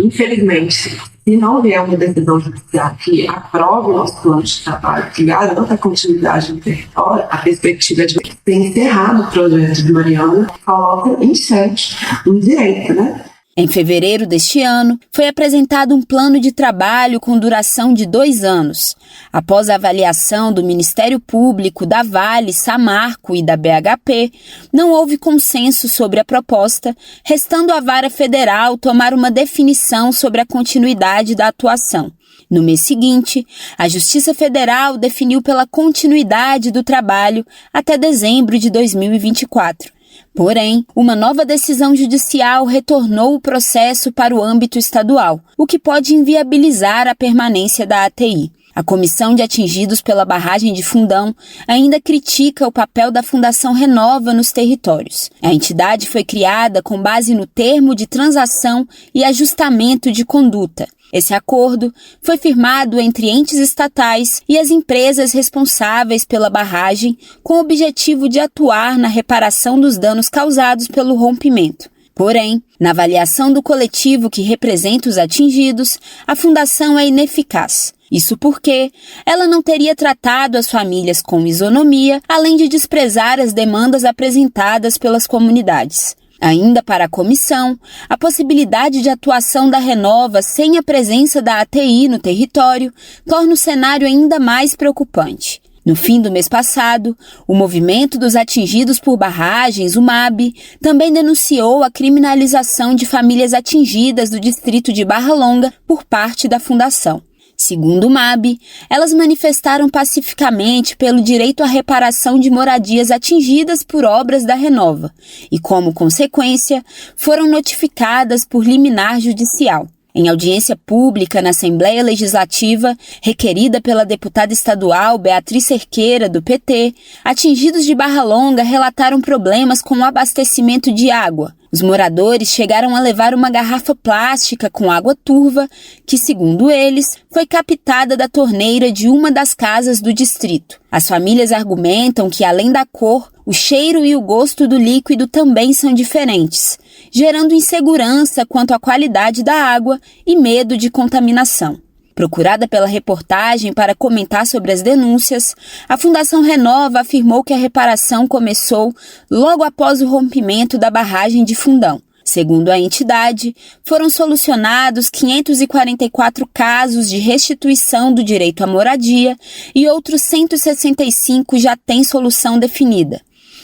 Infelizmente, se não vier uma decisão judicial que aprove o nosso plano de trabalho, que garanta a continuidade do território, a perspectiva de ter encerrado o projeto de Mariana coloca em xeque um direito, né? Em fevereiro deste ano, foi apresentado um plano de trabalho com duração de 2 anos. Após a avaliação do Ministério Público, da Vale, Samarco e da BHP, não houve consenso sobre a proposta, restando à Vara Federal tomar uma definição sobre a continuidade da atuação. No mês seguinte, a Justiça Federal definiu pela continuidade do trabalho até dezembro de 2024. Porém, uma nova decisão judicial retornou o processo para o âmbito estadual, o que pode inviabilizar a permanência da ATI. A Comissão de Atingidos pela Barragem de Fundão ainda critica o papel da Fundação Renova nos territórios. A entidade foi criada com base no termo de transação e ajustamento de conduta. Esse acordo foi firmado entre entes estatais e as empresas responsáveis pela barragem, com o objetivo de atuar na reparação dos danos causados pelo rompimento. Porém, na avaliação do coletivo que representa os atingidos, a fundação é ineficaz. Isso porque ela não teria tratado as famílias com isonomia, além de desprezar as demandas apresentadas pelas comunidades. Ainda para a comissão, a possibilidade de atuação da Renova sem a presença da ATI no território torna o cenário ainda mais preocupante. No fim do mês passado, o Movimento dos Atingidos por Barragens, o MAB, também denunciou a criminalização de famílias atingidas do distrito de Barra Longa por parte da Fundação. Segundo o MAB, elas manifestaram pacificamente pelo direito à reparação de moradias atingidas por obras da Renova e, como consequência, foram notificadas por liminar judicial. Em audiência pública na Assembleia Legislativa, requerida pela deputada estadual Beatriz Cerqueira, do PT, atingidos de Barra Longa relataram problemas com o abastecimento de água. Os moradores chegaram a levar uma garrafa plástica com água turva, que, segundo eles, foi captada da torneira de uma das casas do distrito. As famílias argumentam que, além da cor, o cheiro e o gosto do líquido também são diferentes, gerando insegurança quanto à qualidade da água e medo de contaminação. Procurada pela reportagem para comentar sobre as denúncias, a Fundação Renova afirmou que a reparação começou logo após o rompimento da barragem de Fundão. Segundo a entidade, foram solucionados 544 casos de restituição do direito à moradia e outros 165 já têm solução definida.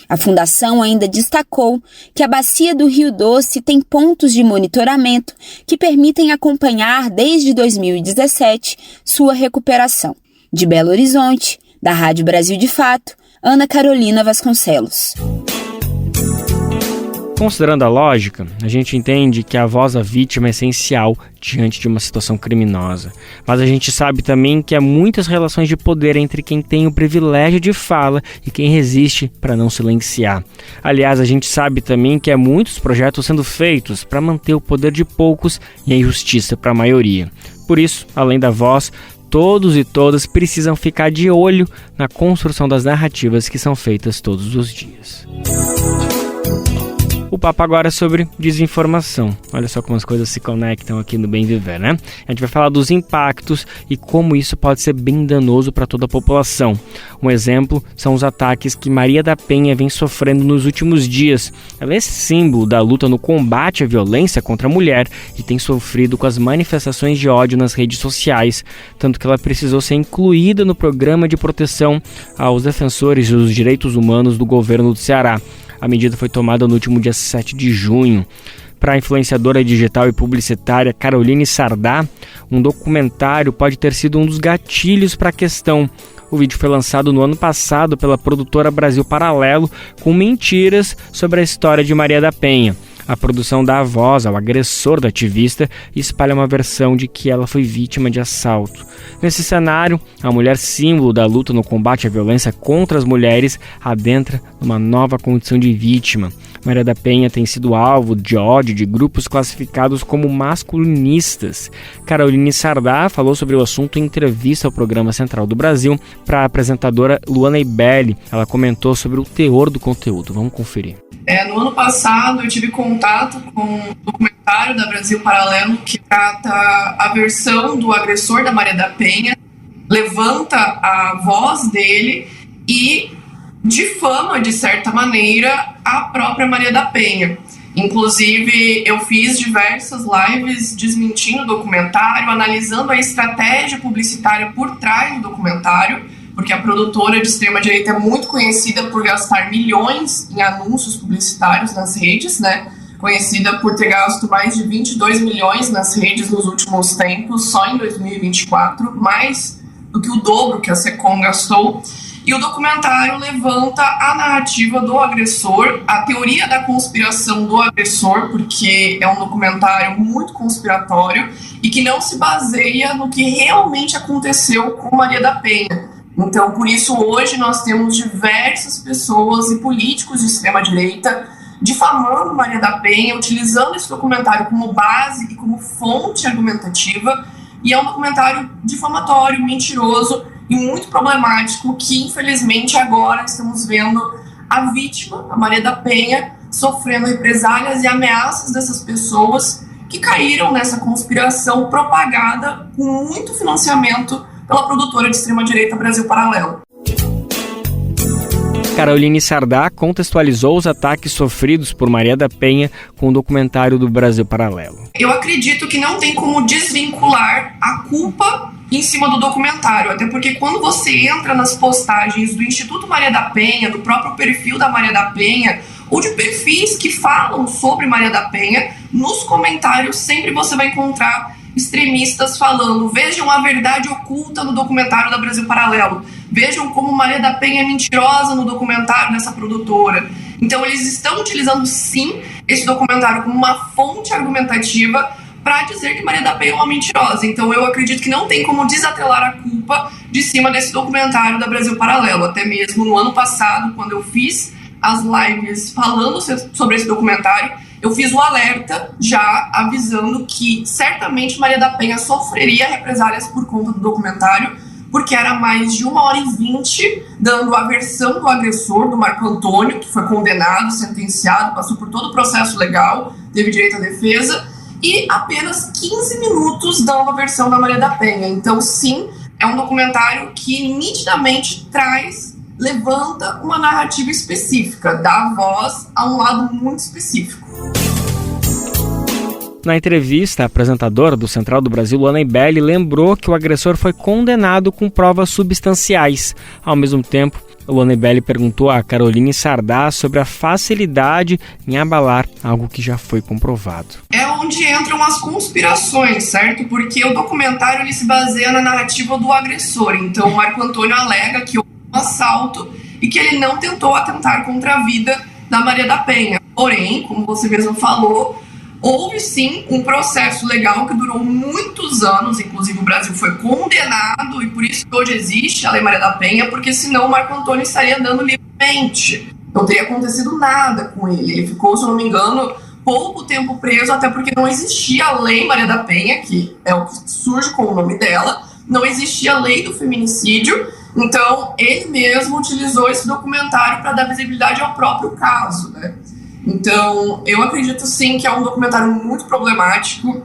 A Fundação ainda destacou que a Bacia do Rio Doce tem pontos de monitoramento que permitem acompanhar desde 2017 sua recuperação. De Belo Horizonte, da Rádio Brasil de Fato, Ana Carolina Vasconcelos. Considerando a lógica, a gente entende que a voz da vítima é essencial diante de uma situação criminosa. Mas a gente sabe também que há muitas relações de poder entre quem tem o privilégio de fala e quem resiste para não silenciar. Aliás, a gente sabe também que há muitos projetos sendo feitos para manter o poder de poucos e a injustiça para a maioria. Por isso, além da voz, todos e todas precisam ficar de olho na construção das narrativas que são feitas todos os dias. O papo agora é sobre desinformação. Olha só como as coisas se conectam aqui no Bem Viver, né? A gente vai falar dos impactos e como isso pode ser bem danoso para toda a população. Um exemplo são os ataques que Maria da Penha vem sofrendo nos últimos dias. Ela é símbolo da luta no combate à violência contra a mulher e tem sofrido com as manifestações de ódio nas redes sociais, tanto que ela precisou ser incluída no programa de proteção aos defensores dos direitos humanos do governo do Ceará. A medida foi tomada no último dia 7 de junho. Para a influenciadora digital e publicitária Caroline Sardá, um documentário pode ter sido um dos gatilhos para a questão. O vídeo foi lançado no ano passado pela produtora Brasil Paralelo, com mentiras sobre a história de Maria da Penha. A produção dá a voz ao agressor da ativista e espalha uma versão de que ela foi vítima de assalto. Nesse cenário, a mulher símbolo da luta no combate à violência contra as mulheres adentra numa nova condição de vítima. Maria da Penha tem sido alvo de ódio de grupos classificados como masculinistas. Caroline Sardá falou sobre o assunto em entrevista ao Programa Central do Brasil para a apresentadora Luana Ibelli. Ela comentou sobre o teor do conteúdo. Vamos conferir. No ano passado eu tive contato com um documentário da Brasil Paralelo que trata a versão do agressor da Maria da Penha, levanta a voz dele e difama, de certa maneira, a própria Maria da Penha. Inclusive, eu fiz diversas lives desmentindo o documentário, analisando a estratégia publicitária por trás do documentário, porque a produtora de extrema-direita é muito conhecida por gastar milhões em anúncios publicitários nas redes, né? Conhecida por ter gasto mais de 22 milhões nas redes nos últimos tempos, só em 2024, mais do que o dobro que a SECOM gastou. E o documentário levanta a narrativa do agressor, a teoria da conspiração do agressor, porque é um documentário muito conspiratório e que não se baseia no que realmente aconteceu com Maria da Penha. Então, por isso, hoje nós temos diversas pessoas e políticos de extrema-direita difamando Maria da Penha, utilizando esse documentário como base e como fonte argumentativa, e é um documentário difamatório, mentiroso e muito problemático que, infelizmente, agora estamos vendo a vítima, a Maria da Penha, sofrendo represálias e ameaças dessas pessoas que caíram nessa conspiração propagada com muito financiamento pela produtora de extrema-direita Brasil Paralelo. Caroline Sardá contextualizou os ataques sofridos por Maria da Penha com o documentário do Brasil Paralelo. Eu acredito que não tem como desvincular a culpa em cima do documentário, até porque quando você entra nas postagens do Instituto Maria da Penha, do próprio perfil da Maria da Penha, ou de perfis que falam sobre Maria da Penha, nos comentários sempre você vai encontrar extremistas falando: vejam a verdade oculta no documentário da Brasil Paralelo, vejam como Maria da Penha é mentirosa no documentário dessa produtora. Então eles estão utilizando sim esse documentário como uma fonte argumentativa para dizer que Maria da Penha é uma mentirosa. Então eu acredito que não tem como desatrelar a culpa de cima desse documentário da Brasil Paralelo. Até mesmo no ano passado, quando eu fiz as lives falando sobre esse documentário, eu fiz o alerta já avisando que certamente Maria da Penha sofreria represálias por conta do documentário, porque era mais de 1h20 dando a versão do agressor, do Marco Antônio, que foi condenado, sentenciado, passou por todo o processo legal, teve direito à defesa, e apenas 15 minutos dando a versão da Maria da Penha. Então, sim, é um documentário que nitidamente levanta uma narrativa específica, dá voz a um lado muito específico. Na entrevista, a apresentadora do Central do Brasil, Luana Ibelli, lembrou que o agressor foi condenado com provas substanciais. Ao mesmo tempo, Luana Ibelli perguntou a Caroline Sardá sobre a facilidade em abalar algo que já foi comprovado. É onde entram as conspirações, certo? Porque o documentário ele se baseia na narrativa do agressor. Então, o Marco Antônio alega que houve um assalto e que ele não tentou atentar contra a vida da Maria da Penha. Porém, como você mesmo falou, houve sim um processo legal que durou muitos anos, inclusive o Brasil foi condenado e por isso que hoje existe a Lei Maria da Penha, porque senão o Marco Antônio estaria andando livremente, não teria acontecido nada com ele. Ele ficou, se eu não me engano, pouco tempo preso, até porque não existia a Lei Maria da Penha, que é o que surge com o nome dela, não existia a lei do feminicídio, então ele mesmo utilizou esse documentário para dar visibilidade ao próprio caso, né? Então, eu acredito sim que é um documentário muito problemático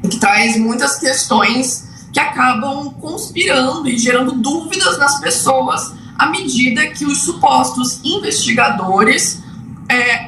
e que traz muitas questões que acabam conspirando e gerando dúvidas nas pessoas à medida que os supostos investigadores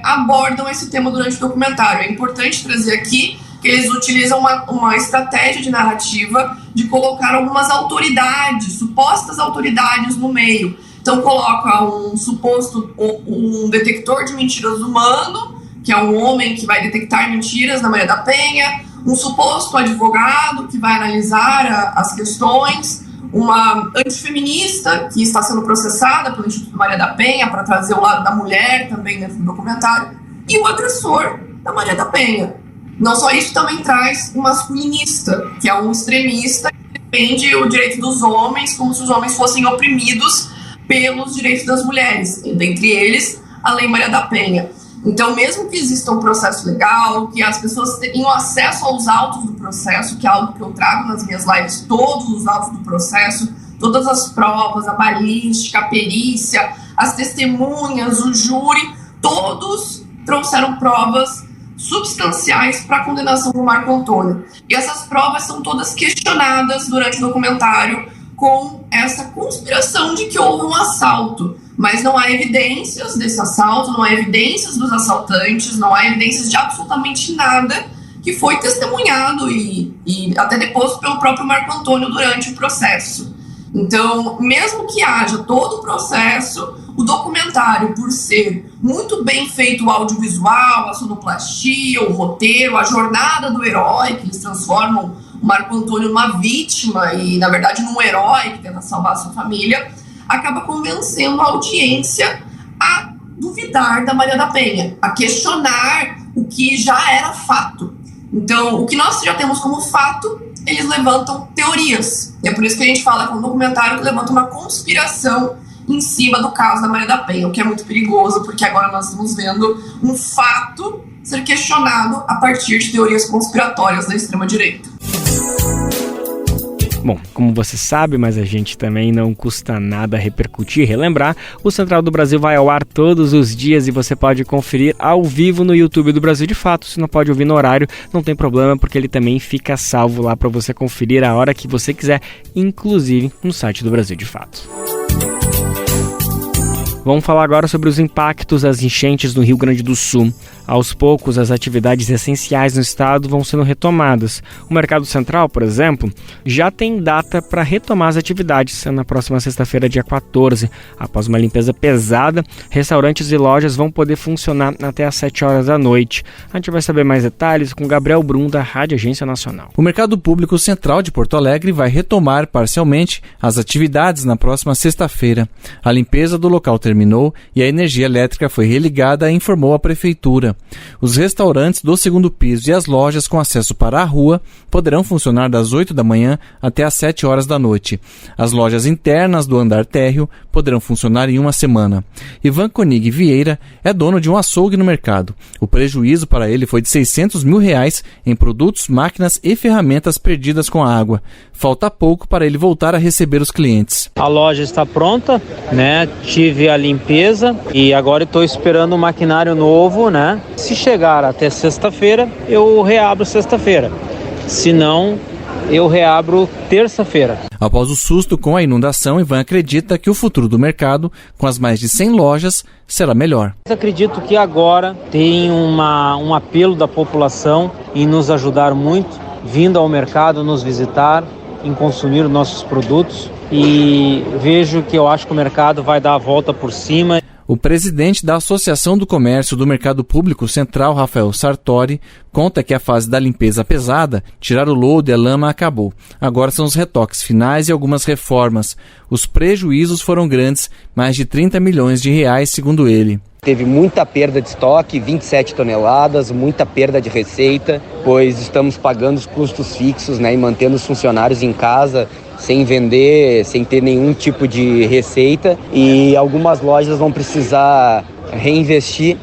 abordam esse tema durante o documentário. É importante trazer aqui que eles utilizam uma estratégia de narrativa de colocar algumas autoridades, supostas autoridades no meio. Então coloca um detector de mentiras humano, que é um homem que vai detectar mentiras na Maria da Penha, um suposto advogado que vai analisar as questões, uma antifeminista que está sendo processada pelo Instituto Maria da Penha para trazer o lado da mulher também dentro do documentário, e o agressor da Maria da Penha. Não só isso, também traz um masculinista, que é um extremista que defende o direito dos homens como se os homens fossem oprimidos pelos direitos das mulheres, dentre eles a Lei Maria da Penha. Então, mesmo que exista um processo legal, que as pessoas tenham acesso aos autos do processo, que é algo que eu trago nas minhas lives, todos os autos do processo, todas as provas, a balística, a perícia, as testemunhas, o júri, todos trouxeram provas substanciais para a condenação do Marco Antônio. E essas provas são todas questionadas durante o documentário com essa conspiração de que houve um assalto, mas não há evidências desse assalto, não há evidências dos assaltantes, não há evidências de absolutamente nada que foi testemunhado e até deposto pelo próprio Marco Antônio durante o processo. Então, mesmo que haja todo o processo, o documentário, por ser muito bem feito o audiovisual, a sonoplastia, o roteiro, a jornada do herói, que eles transformam o Marco Antônio numa vítima e, na verdade, num herói que tenta salvar a sua família, acaba convencendo a audiência a duvidar da Maria da Penha, a questionar o que já era fato. Então, o que nós já temos como fato, eles levantam teorias. E é por isso que a gente fala que é um documentário que levanta uma conspiração em cima do caso da Maria da Penha, o que é muito perigoso, porque agora nós estamos vendo um fato ser questionado a partir de teorias conspiratórias da extrema-direita. Bom, como você sabe, mas a gente também não custa nada repercutir e relembrar, o Central do Brasil vai ao ar todos os dias e você pode conferir ao vivo no YouTube do Brasil de Fato. Se não pode ouvir no horário, não tem problema, porque ele também fica salvo lá para você conferir a hora que você quiser, inclusive no site do Brasil de Fato. Vamos falar agora sobre os impactos das enchentes no Rio Grande do Sul. Aos poucos, as atividades essenciais no estado vão sendo retomadas. O Mercado Central, por exemplo, já tem data para retomar as atividades. Na próxima sexta-feira, dia 14. Após uma limpeza pesada, restaurantes e lojas vão poder funcionar até às 7 horas da noite. A gente vai saber mais detalhes com Gabriel Brum, da Rádio Agência Nacional. O Mercado Público Central de Porto Alegre vai retomar parcialmente as atividades na próxima sexta-feira. A limpeza do local terminou e a energia elétrica foi religada, informou a Prefeitura. Os restaurantes do segundo piso e as lojas com acesso para a rua poderão funcionar das 8 da manhã até às 7 horas da noite. As lojas internas do andar térreo poderão funcionar em uma semana. Ivan Konig Vieira é dono de um açougue no mercado. O prejuízo para ele foi de R$600 mil em produtos, máquinas e ferramentas perdidas com a água. Falta pouco para ele voltar a receber os clientes. A loja está pronta, né? Tive a limpeza e agora estou esperando um maquinário novo, né? Se chegar até sexta-feira, eu reabro sexta-feira. Se não, eu reabro terça-feira. Após o susto com a inundação, Ivan acredita que o futuro do mercado, com as mais de 100 lojas, será melhor. Eu acredito que agora tem um apelo da população em nos ajudar muito, vindo ao mercado nos visitar, em consumir nossos produtos, e vejo que eu acho que o mercado vai dar a volta por cima. O presidente da Associação do Comércio do Mercado Público Central, Rafael Sartori, conta que a fase da limpeza pesada, tirar o lodo e a lama, acabou. Agora são os retoques finais e algumas reformas. Os prejuízos foram grandes, mais de R$30 milhões, segundo ele. Teve muita perda de estoque, 27 toneladas, muita perda de receita, pois estamos pagando os custos fixos, né, e mantendo os funcionários em casa, sem vender, sem ter nenhum tipo de receita, e algumas lojas vão precisar reinvestir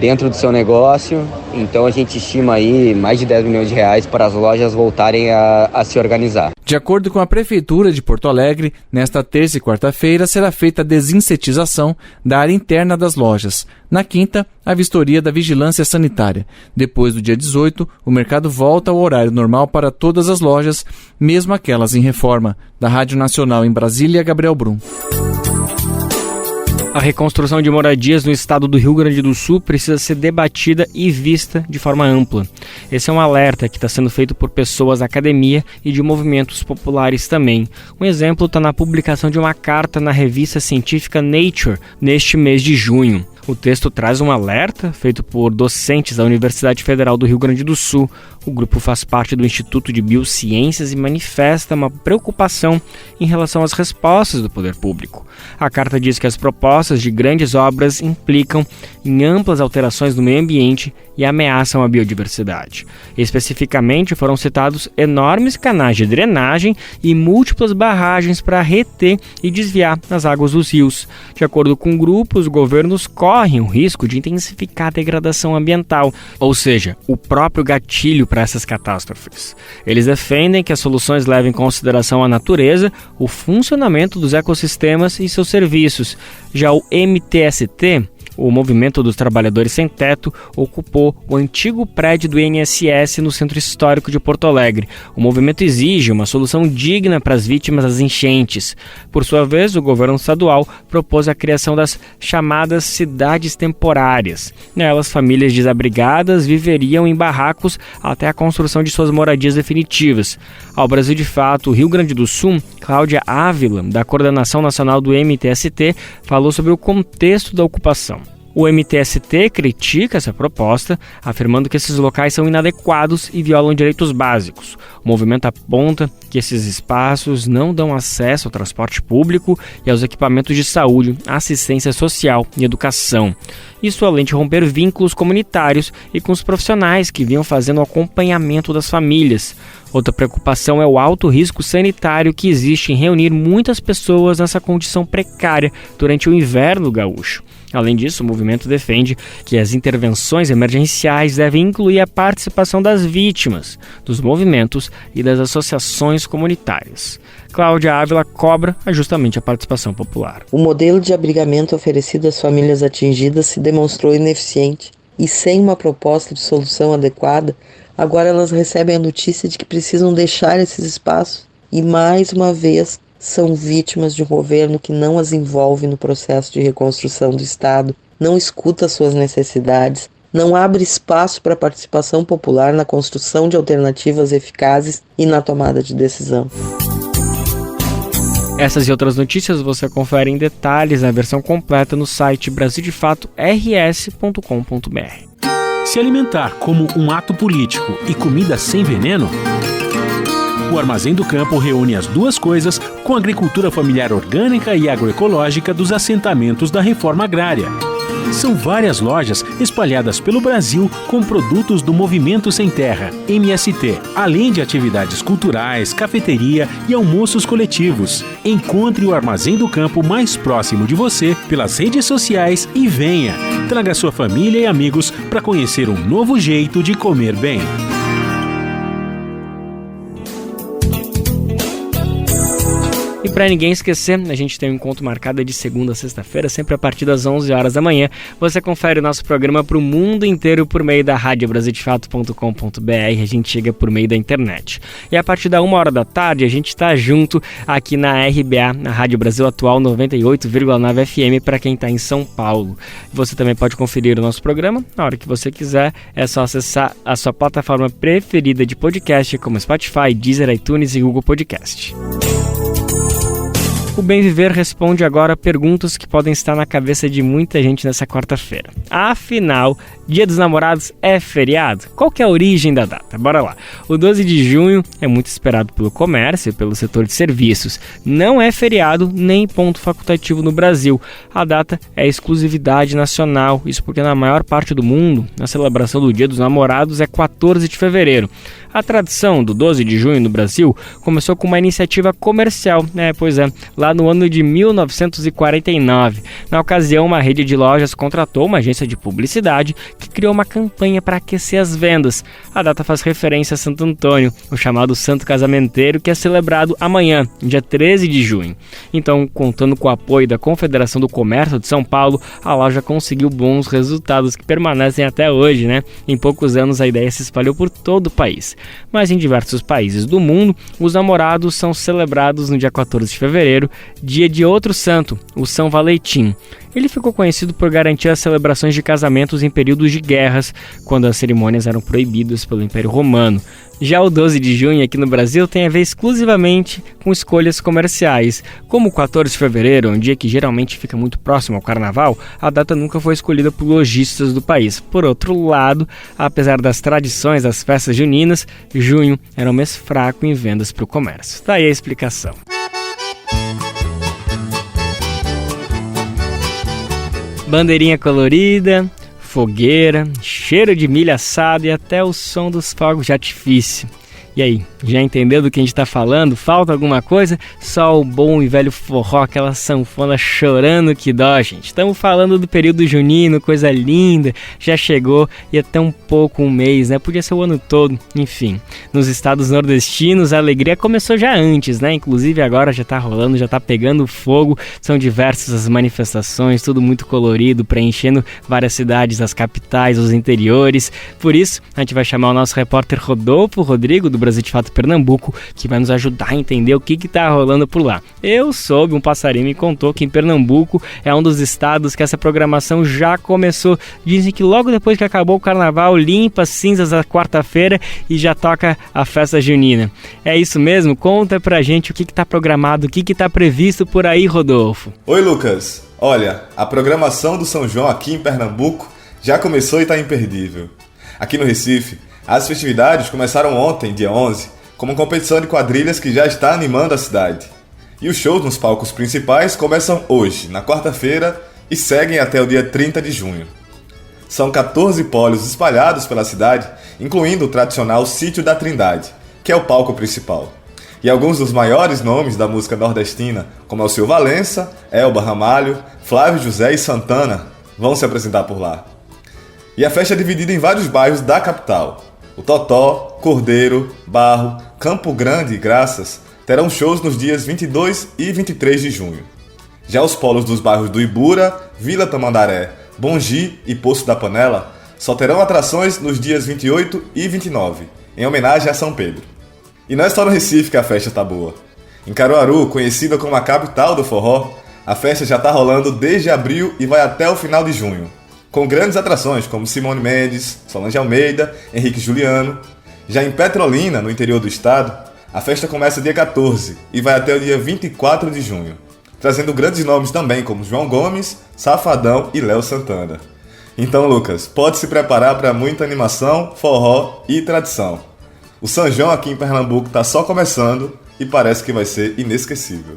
dentro do seu negócio. Então a gente estima aí mais de R$10 milhões para as lojas voltarem a se organizar. De acordo com a Prefeitura de Porto Alegre, nesta terça e quarta-feira será feita a desinsetização da área interna das lojas. Na quinta, a vistoria da vigilância sanitária. Depois do dia 18, o mercado volta ao horário normal para todas as lojas, mesmo aquelas em reforma. Da Rádio Nacional em Brasília, Gabriel Brum. A reconstrução de moradias no estado do Rio Grande do Sul precisa ser debatida e vista de forma ampla. Esse é um alerta que está sendo feito por pessoas da academia e de movimentos populares também. Um exemplo está na publicação de uma carta na revista científica Nature neste mês de junho. O texto traz um alerta feito por docentes da Universidade Federal do Rio Grande do Sul. O grupo faz parte do Instituto de Biociências e manifesta uma preocupação em relação às respostas do poder público. A carta diz que as propostas de grandes obras implicam em amplas alterações no meio ambiente e ameaçam a biodiversidade. Especificamente, foram citados enormes canais de drenagem e múltiplas barragens para reter e desviar as águas dos rios. De acordo com o grupo, os governos correm o risco de intensificar a degradação ambiental, ou seja, o próprio gatilho para essas catástrofes. Eles defendem que as soluções levem em consideração a natureza, o funcionamento dos ecossistemas e seus serviços. Já o MTST, o Movimento dos Trabalhadores Sem Teto ocupou o antigo prédio do INSS no Centro Histórico de Porto Alegre. O movimento exige uma solução digna para as vítimas das enchentes. Por sua vez, o governo estadual propôs a criação das chamadas cidades temporárias. Nelas, famílias desabrigadas viveriam em barracos até a construção de suas moradias definitivas. Ao Brasil de Fato, Rio Grande do Sul, Cláudia Ávila, da Coordenação Nacional do MTST, falou sobre o contexto da ocupação. O MTST critica essa proposta, afirmando que esses locais são inadequados e violam direitos básicos. O movimento aponta que esses espaços não dão acesso ao transporte público e aos equipamentos de saúde, assistência social e educação. Isso além de romper vínculos comunitários e com os profissionais que vinham fazendo o acompanhamento das famílias. Outra preocupação é o alto risco sanitário que existe em reunir muitas pessoas nessa condição precária durante o inverno gaúcho. Além disso, o movimento defende que as intervenções emergenciais devem incluir a participação das vítimas, dos movimentos e das associações comunitárias. Cláudia Ávila cobra justamente a participação popular. O modelo de abrigamento oferecido às famílias atingidas se demonstrou ineficiente e sem uma proposta de solução adequada, agora elas recebem a notícia de que precisam deixar esses espaços e, mais uma vez, são vítimas de um governo que não as envolve no processo de reconstrução do Estado, não escuta suas necessidades, não abre espaço para a participação popular na construção de alternativas eficazes e na tomada de decisão. Essas e outras notícias você confere em detalhes na versão completa no site brasildefators.com.br. Se alimentar como um ato político e comida sem veneno? O Armazém do Campo reúne as duas coisas com a agricultura familiar orgânica e agroecológica dos assentamentos da reforma agrária. São várias lojas espalhadas pelo Brasil com produtos do Movimento Sem Terra, MST, além de atividades culturais, cafeteria e almoços coletivos. Encontre o Armazém do Campo mais próximo de você pelas redes sociais e venha. Traga sua família e amigos para conhecer um novo jeito de comer bem. E para ninguém esquecer, a gente tem um encontro marcado de segunda a sexta-feira, sempre a partir das 11 horas da manhã. Você confere o nosso programa para o mundo inteiro por meio da radiobrasildefato.com.br. A gente chega por meio da internet. E a partir da 1h da tarde, a gente está junto aqui na RBA, na Rádio Brasil Atual 98,9 FM, para quem está em São Paulo. Você também pode conferir o nosso programa na hora que você quiser. É só acessar a sua plataforma preferida de podcast, como Spotify, Deezer, iTunes e Google Podcast. O Bem Viver responde agora perguntas que podem estar na cabeça de muita gente nessa quarta-feira. Afinal, Dia dos Namorados é feriado? Qual que é a origem da data? Bora lá. O 12 de junho é muito esperado pelo comércio e pelo setor de serviços. Não é feriado nem ponto facultativo no Brasil. A data é exclusividade nacional. Isso porque na maior parte do mundo, a celebração do Dia dos Namorados é 14 de fevereiro. A tradição do 12 de junho no Brasil começou com uma iniciativa comercial, lá no ano de 1949. Na ocasião, uma rede de lojas contratou uma agência de publicidade que criou uma campanha para aquecer as vendas. A data faz referência a Santo Antônio, o chamado Santo Casamenteiro, que é celebrado amanhã, dia 13 de junho. Então, contando com o apoio da Confederação do Comércio de São Paulo, a loja conseguiu bons resultados que permanecem até hoje, Em poucos anos, a ideia se espalhou por todo o país. Mas em diversos países do mundo, os namorados são celebrados no dia 14 de fevereiro, dia de outro santo, o São Valentim. Ele ficou conhecido por garantir as celebrações de casamentos em períodos de guerras, quando as cerimônias eram proibidas pelo Império Romano. Já o 12 de junho aqui no Brasil tem a ver exclusivamente com escolhas comerciais. Como o 14 de fevereiro é um dia que geralmente fica muito próximo ao Carnaval, a data nunca foi escolhida por lojistas do país. Por outro lado, apesar das tradições das festas juninas, junho era um mês fraco em vendas para o comércio. Daí a explicação. Bandeirinha colorida, fogueira, cheiro de milho assado e até o som dos fogos de artifício. E aí, já entendeu do que a gente tá falando? Falta alguma coisa? Só o bom e velho forró, aquela sanfona chorando que dó, gente. Estamos falando do período junino, coisa linda, já chegou e é tão pouco um mês, né? Podia ser o ano todo, enfim. Nos estados nordestinos a alegria começou já antes, né? Inclusive agora já tá rolando, já tá pegando fogo, são diversas as manifestações, tudo muito colorido, preenchendo várias cidades, as capitais, os interiores. Por isso, a gente vai chamar o nosso repórter Rodrigo, do Brasil de Fato Pernambuco, que vai nos ajudar a entender o que tá rolando por lá. Eu soube, um passarinho me contou que em Pernambuco é um dos estados que essa programação já começou. Dizem que logo depois que acabou o carnaval, limpa as cinzas da quarta-feira e já toca a festa junina. É isso mesmo? Conta pra gente o que tá programado, o que tá previsto por aí, Rodolfo. Oi, Lucas. Olha, a programação do São João aqui em Pernambuco já começou e tá imperdível. Aqui no Recife, as festividades começaram ontem, dia 11, com uma competição de quadrilhas que já está animando a cidade. E os shows nos palcos principais começam hoje, na quarta-feira, e seguem até o dia 30 de junho. São 14 pólios espalhados pela cidade, incluindo o tradicional Sítio da Trindade, que é o palco principal. E alguns dos maiores nomes da música nordestina, como Alceu Valença, Elba Ramalho, Flávio José e Santana, vão se apresentar por lá. E a festa é dividida em vários bairros da capital. O Totó, Cordeiro, Barro, Campo Grande e Graças terão shows nos dias 22 e 23 de junho. Já os polos dos bairros do Ibura, Vila Tamandaré, Bongi e Poço da Panela só terão atrações nos dias 28 e 29, em homenagem a São Pedro. E não é só no Recife que a festa tá boa. Em Caruaru, conhecida como a capital do forró, a festa já tá rolando desde abril e vai até o final de junho, com grandes atrações como Simone Mendes, Solange Almeida, Henrique Juliano. Já em Petrolina, no interior do estado, a festa começa dia 14 e vai até o dia 24 de junho, trazendo grandes nomes também como João Gomes, Safadão e Léo Santana. Então, Lucas, pode se preparar para muita animação, forró e tradição. O São João aqui em Pernambuco está só começando e parece que vai ser inesquecível.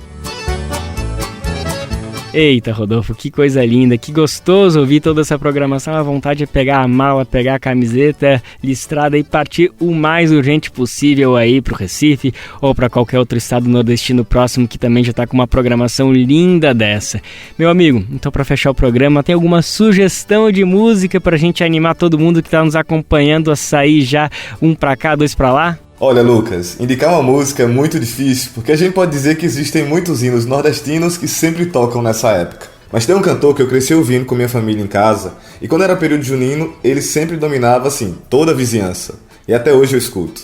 Eita, Rodolfo, que coisa linda, que gostoso ouvir toda essa programação. A vontade é pegar a mala, pegar a camiseta listrada e partir o mais urgente possível aí pro Recife ou para qualquer outro estado nordestino próximo que também já tá com uma programação linda dessa. Meu amigo, então para fechar o programa, tem alguma sugestão de música pra gente animar todo mundo que tá nos acompanhando a sair já um pra cá, dois pra lá? Olha, Lucas, indicar uma música é muito difícil, porque a gente pode dizer que existem muitos hinos nordestinos que sempre tocam nessa época. Mas tem um cantor que eu cresci ouvindo com minha família em casa, e quando era período junino, ele sempre dominava, assim, toda a vizinhança. E até hoje eu escuto.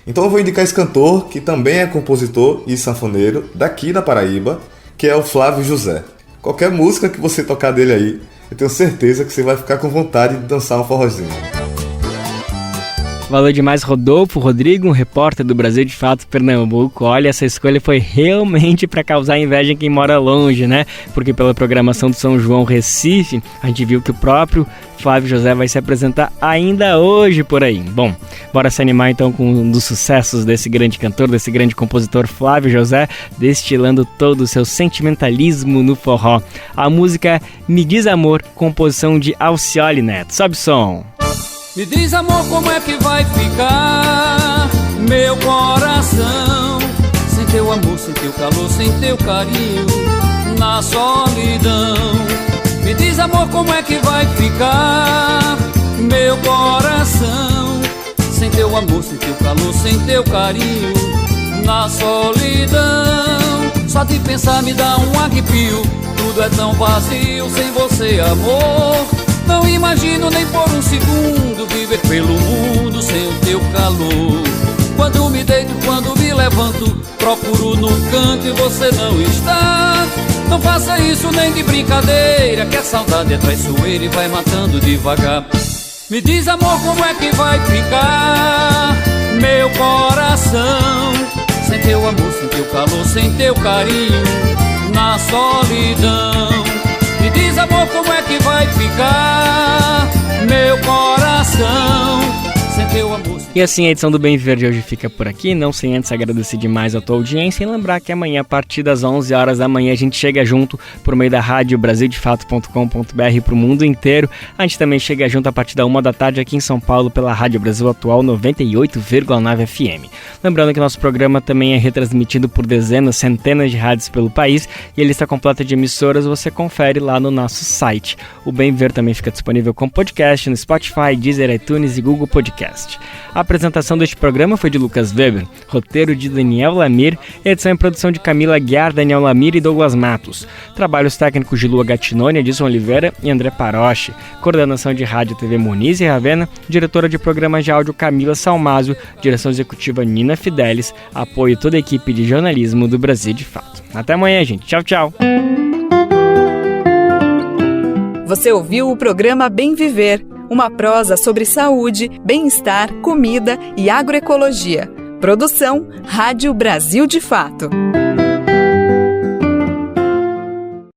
Então eu vou indicar esse cantor, que também é compositor e sanfoneiro, daqui da Paraíba, que é o Flávio José. Qualquer música que você tocar dele aí, eu tenho certeza que você vai ficar com vontade de dançar um forrozinho. Valeu demais, Rodrigo, um repórter do Brasil de Fato Pernambuco. Olha, essa escolha foi realmente para causar inveja em quem mora longe, né? Porque pela programação do São João Recife, a gente viu que o próprio Flávio José vai se apresentar ainda hoje por aí. Bom, bora se animar então com um dos sucessos desse grande cantor, desse grande compositor Flávio José, destilando todo o seu sentimentalismo no forró. A música Me Diz Amor, composição de Alcioli Neto. Sobe o som! Me diz, amor, como é que vai ficar meu coração sem teu amor, sem teu calor, sem teu carinho, na solidão. Me diz, amor, como é que vai ficar meu coração sem teu amor, sem teu calor, sem teu carinho, na solidão. Só de pensar me dá um arrepio, tudo é tão vazio sem você, amor. Não imagino nem por um segundo viver pelo mundo sem o teu calor. Quando me deito, quando me levanto, procuro num canto e você não está. Não faça isso nem de brincadeira, que a saudade é traiçoeira e vai matando devagar. Me diz, amor, como é que vai ficar meu coração sem teu amor, sem teu calor, sem teu carinho, na solidão. Me diz, amor, como é que vai ficar meu coração sem teu amor. E assim a edição do Bem Viver de hoje fica por aqui, não sem antes agradecer demais a tua audiência e lembrar que amanhã, a partir das 11 horas da manhã, a gente chega junto por meio da rádio brasildefato.com.br para o mundo inteiro. A gente também chega junto a partir da 1 da tarde aqui em São Paulo pela Rádio Brasil Atual 98,9 FM. Lembrando que nosso programa também é retransmitido por dezenas, centenas de rádios pelo país e a lista completa de emissoras você confere lá no nosso site. O Bem Viver também fica disponível como podcast no Spotify, Deezer, iTunes e Google Podcast. A apresentação deste programa foi de Lucas Weber, roteiro de Daniel Lamir, edição e produção de Camila Guiar, Daniel Lamir e Douglas Matos. Trabalhos técnicos de Lua Gattinoni, Edson Oliveira e André Paroche. Coordenação de Rádio TV Muniz e Ravena, diretora de programas de áudio Camila Salmazo, direção executiva Nina Fidelis, apoio toda a equipe de jornalismo do Brasil de Fato. Até amanhã, gente. Tchau, tchau. Você ouviu o programa Bem Viver, uma prosa sobre saúde, bem-estar, comida e agroecologia. Produção Rádio Brasil de Fato.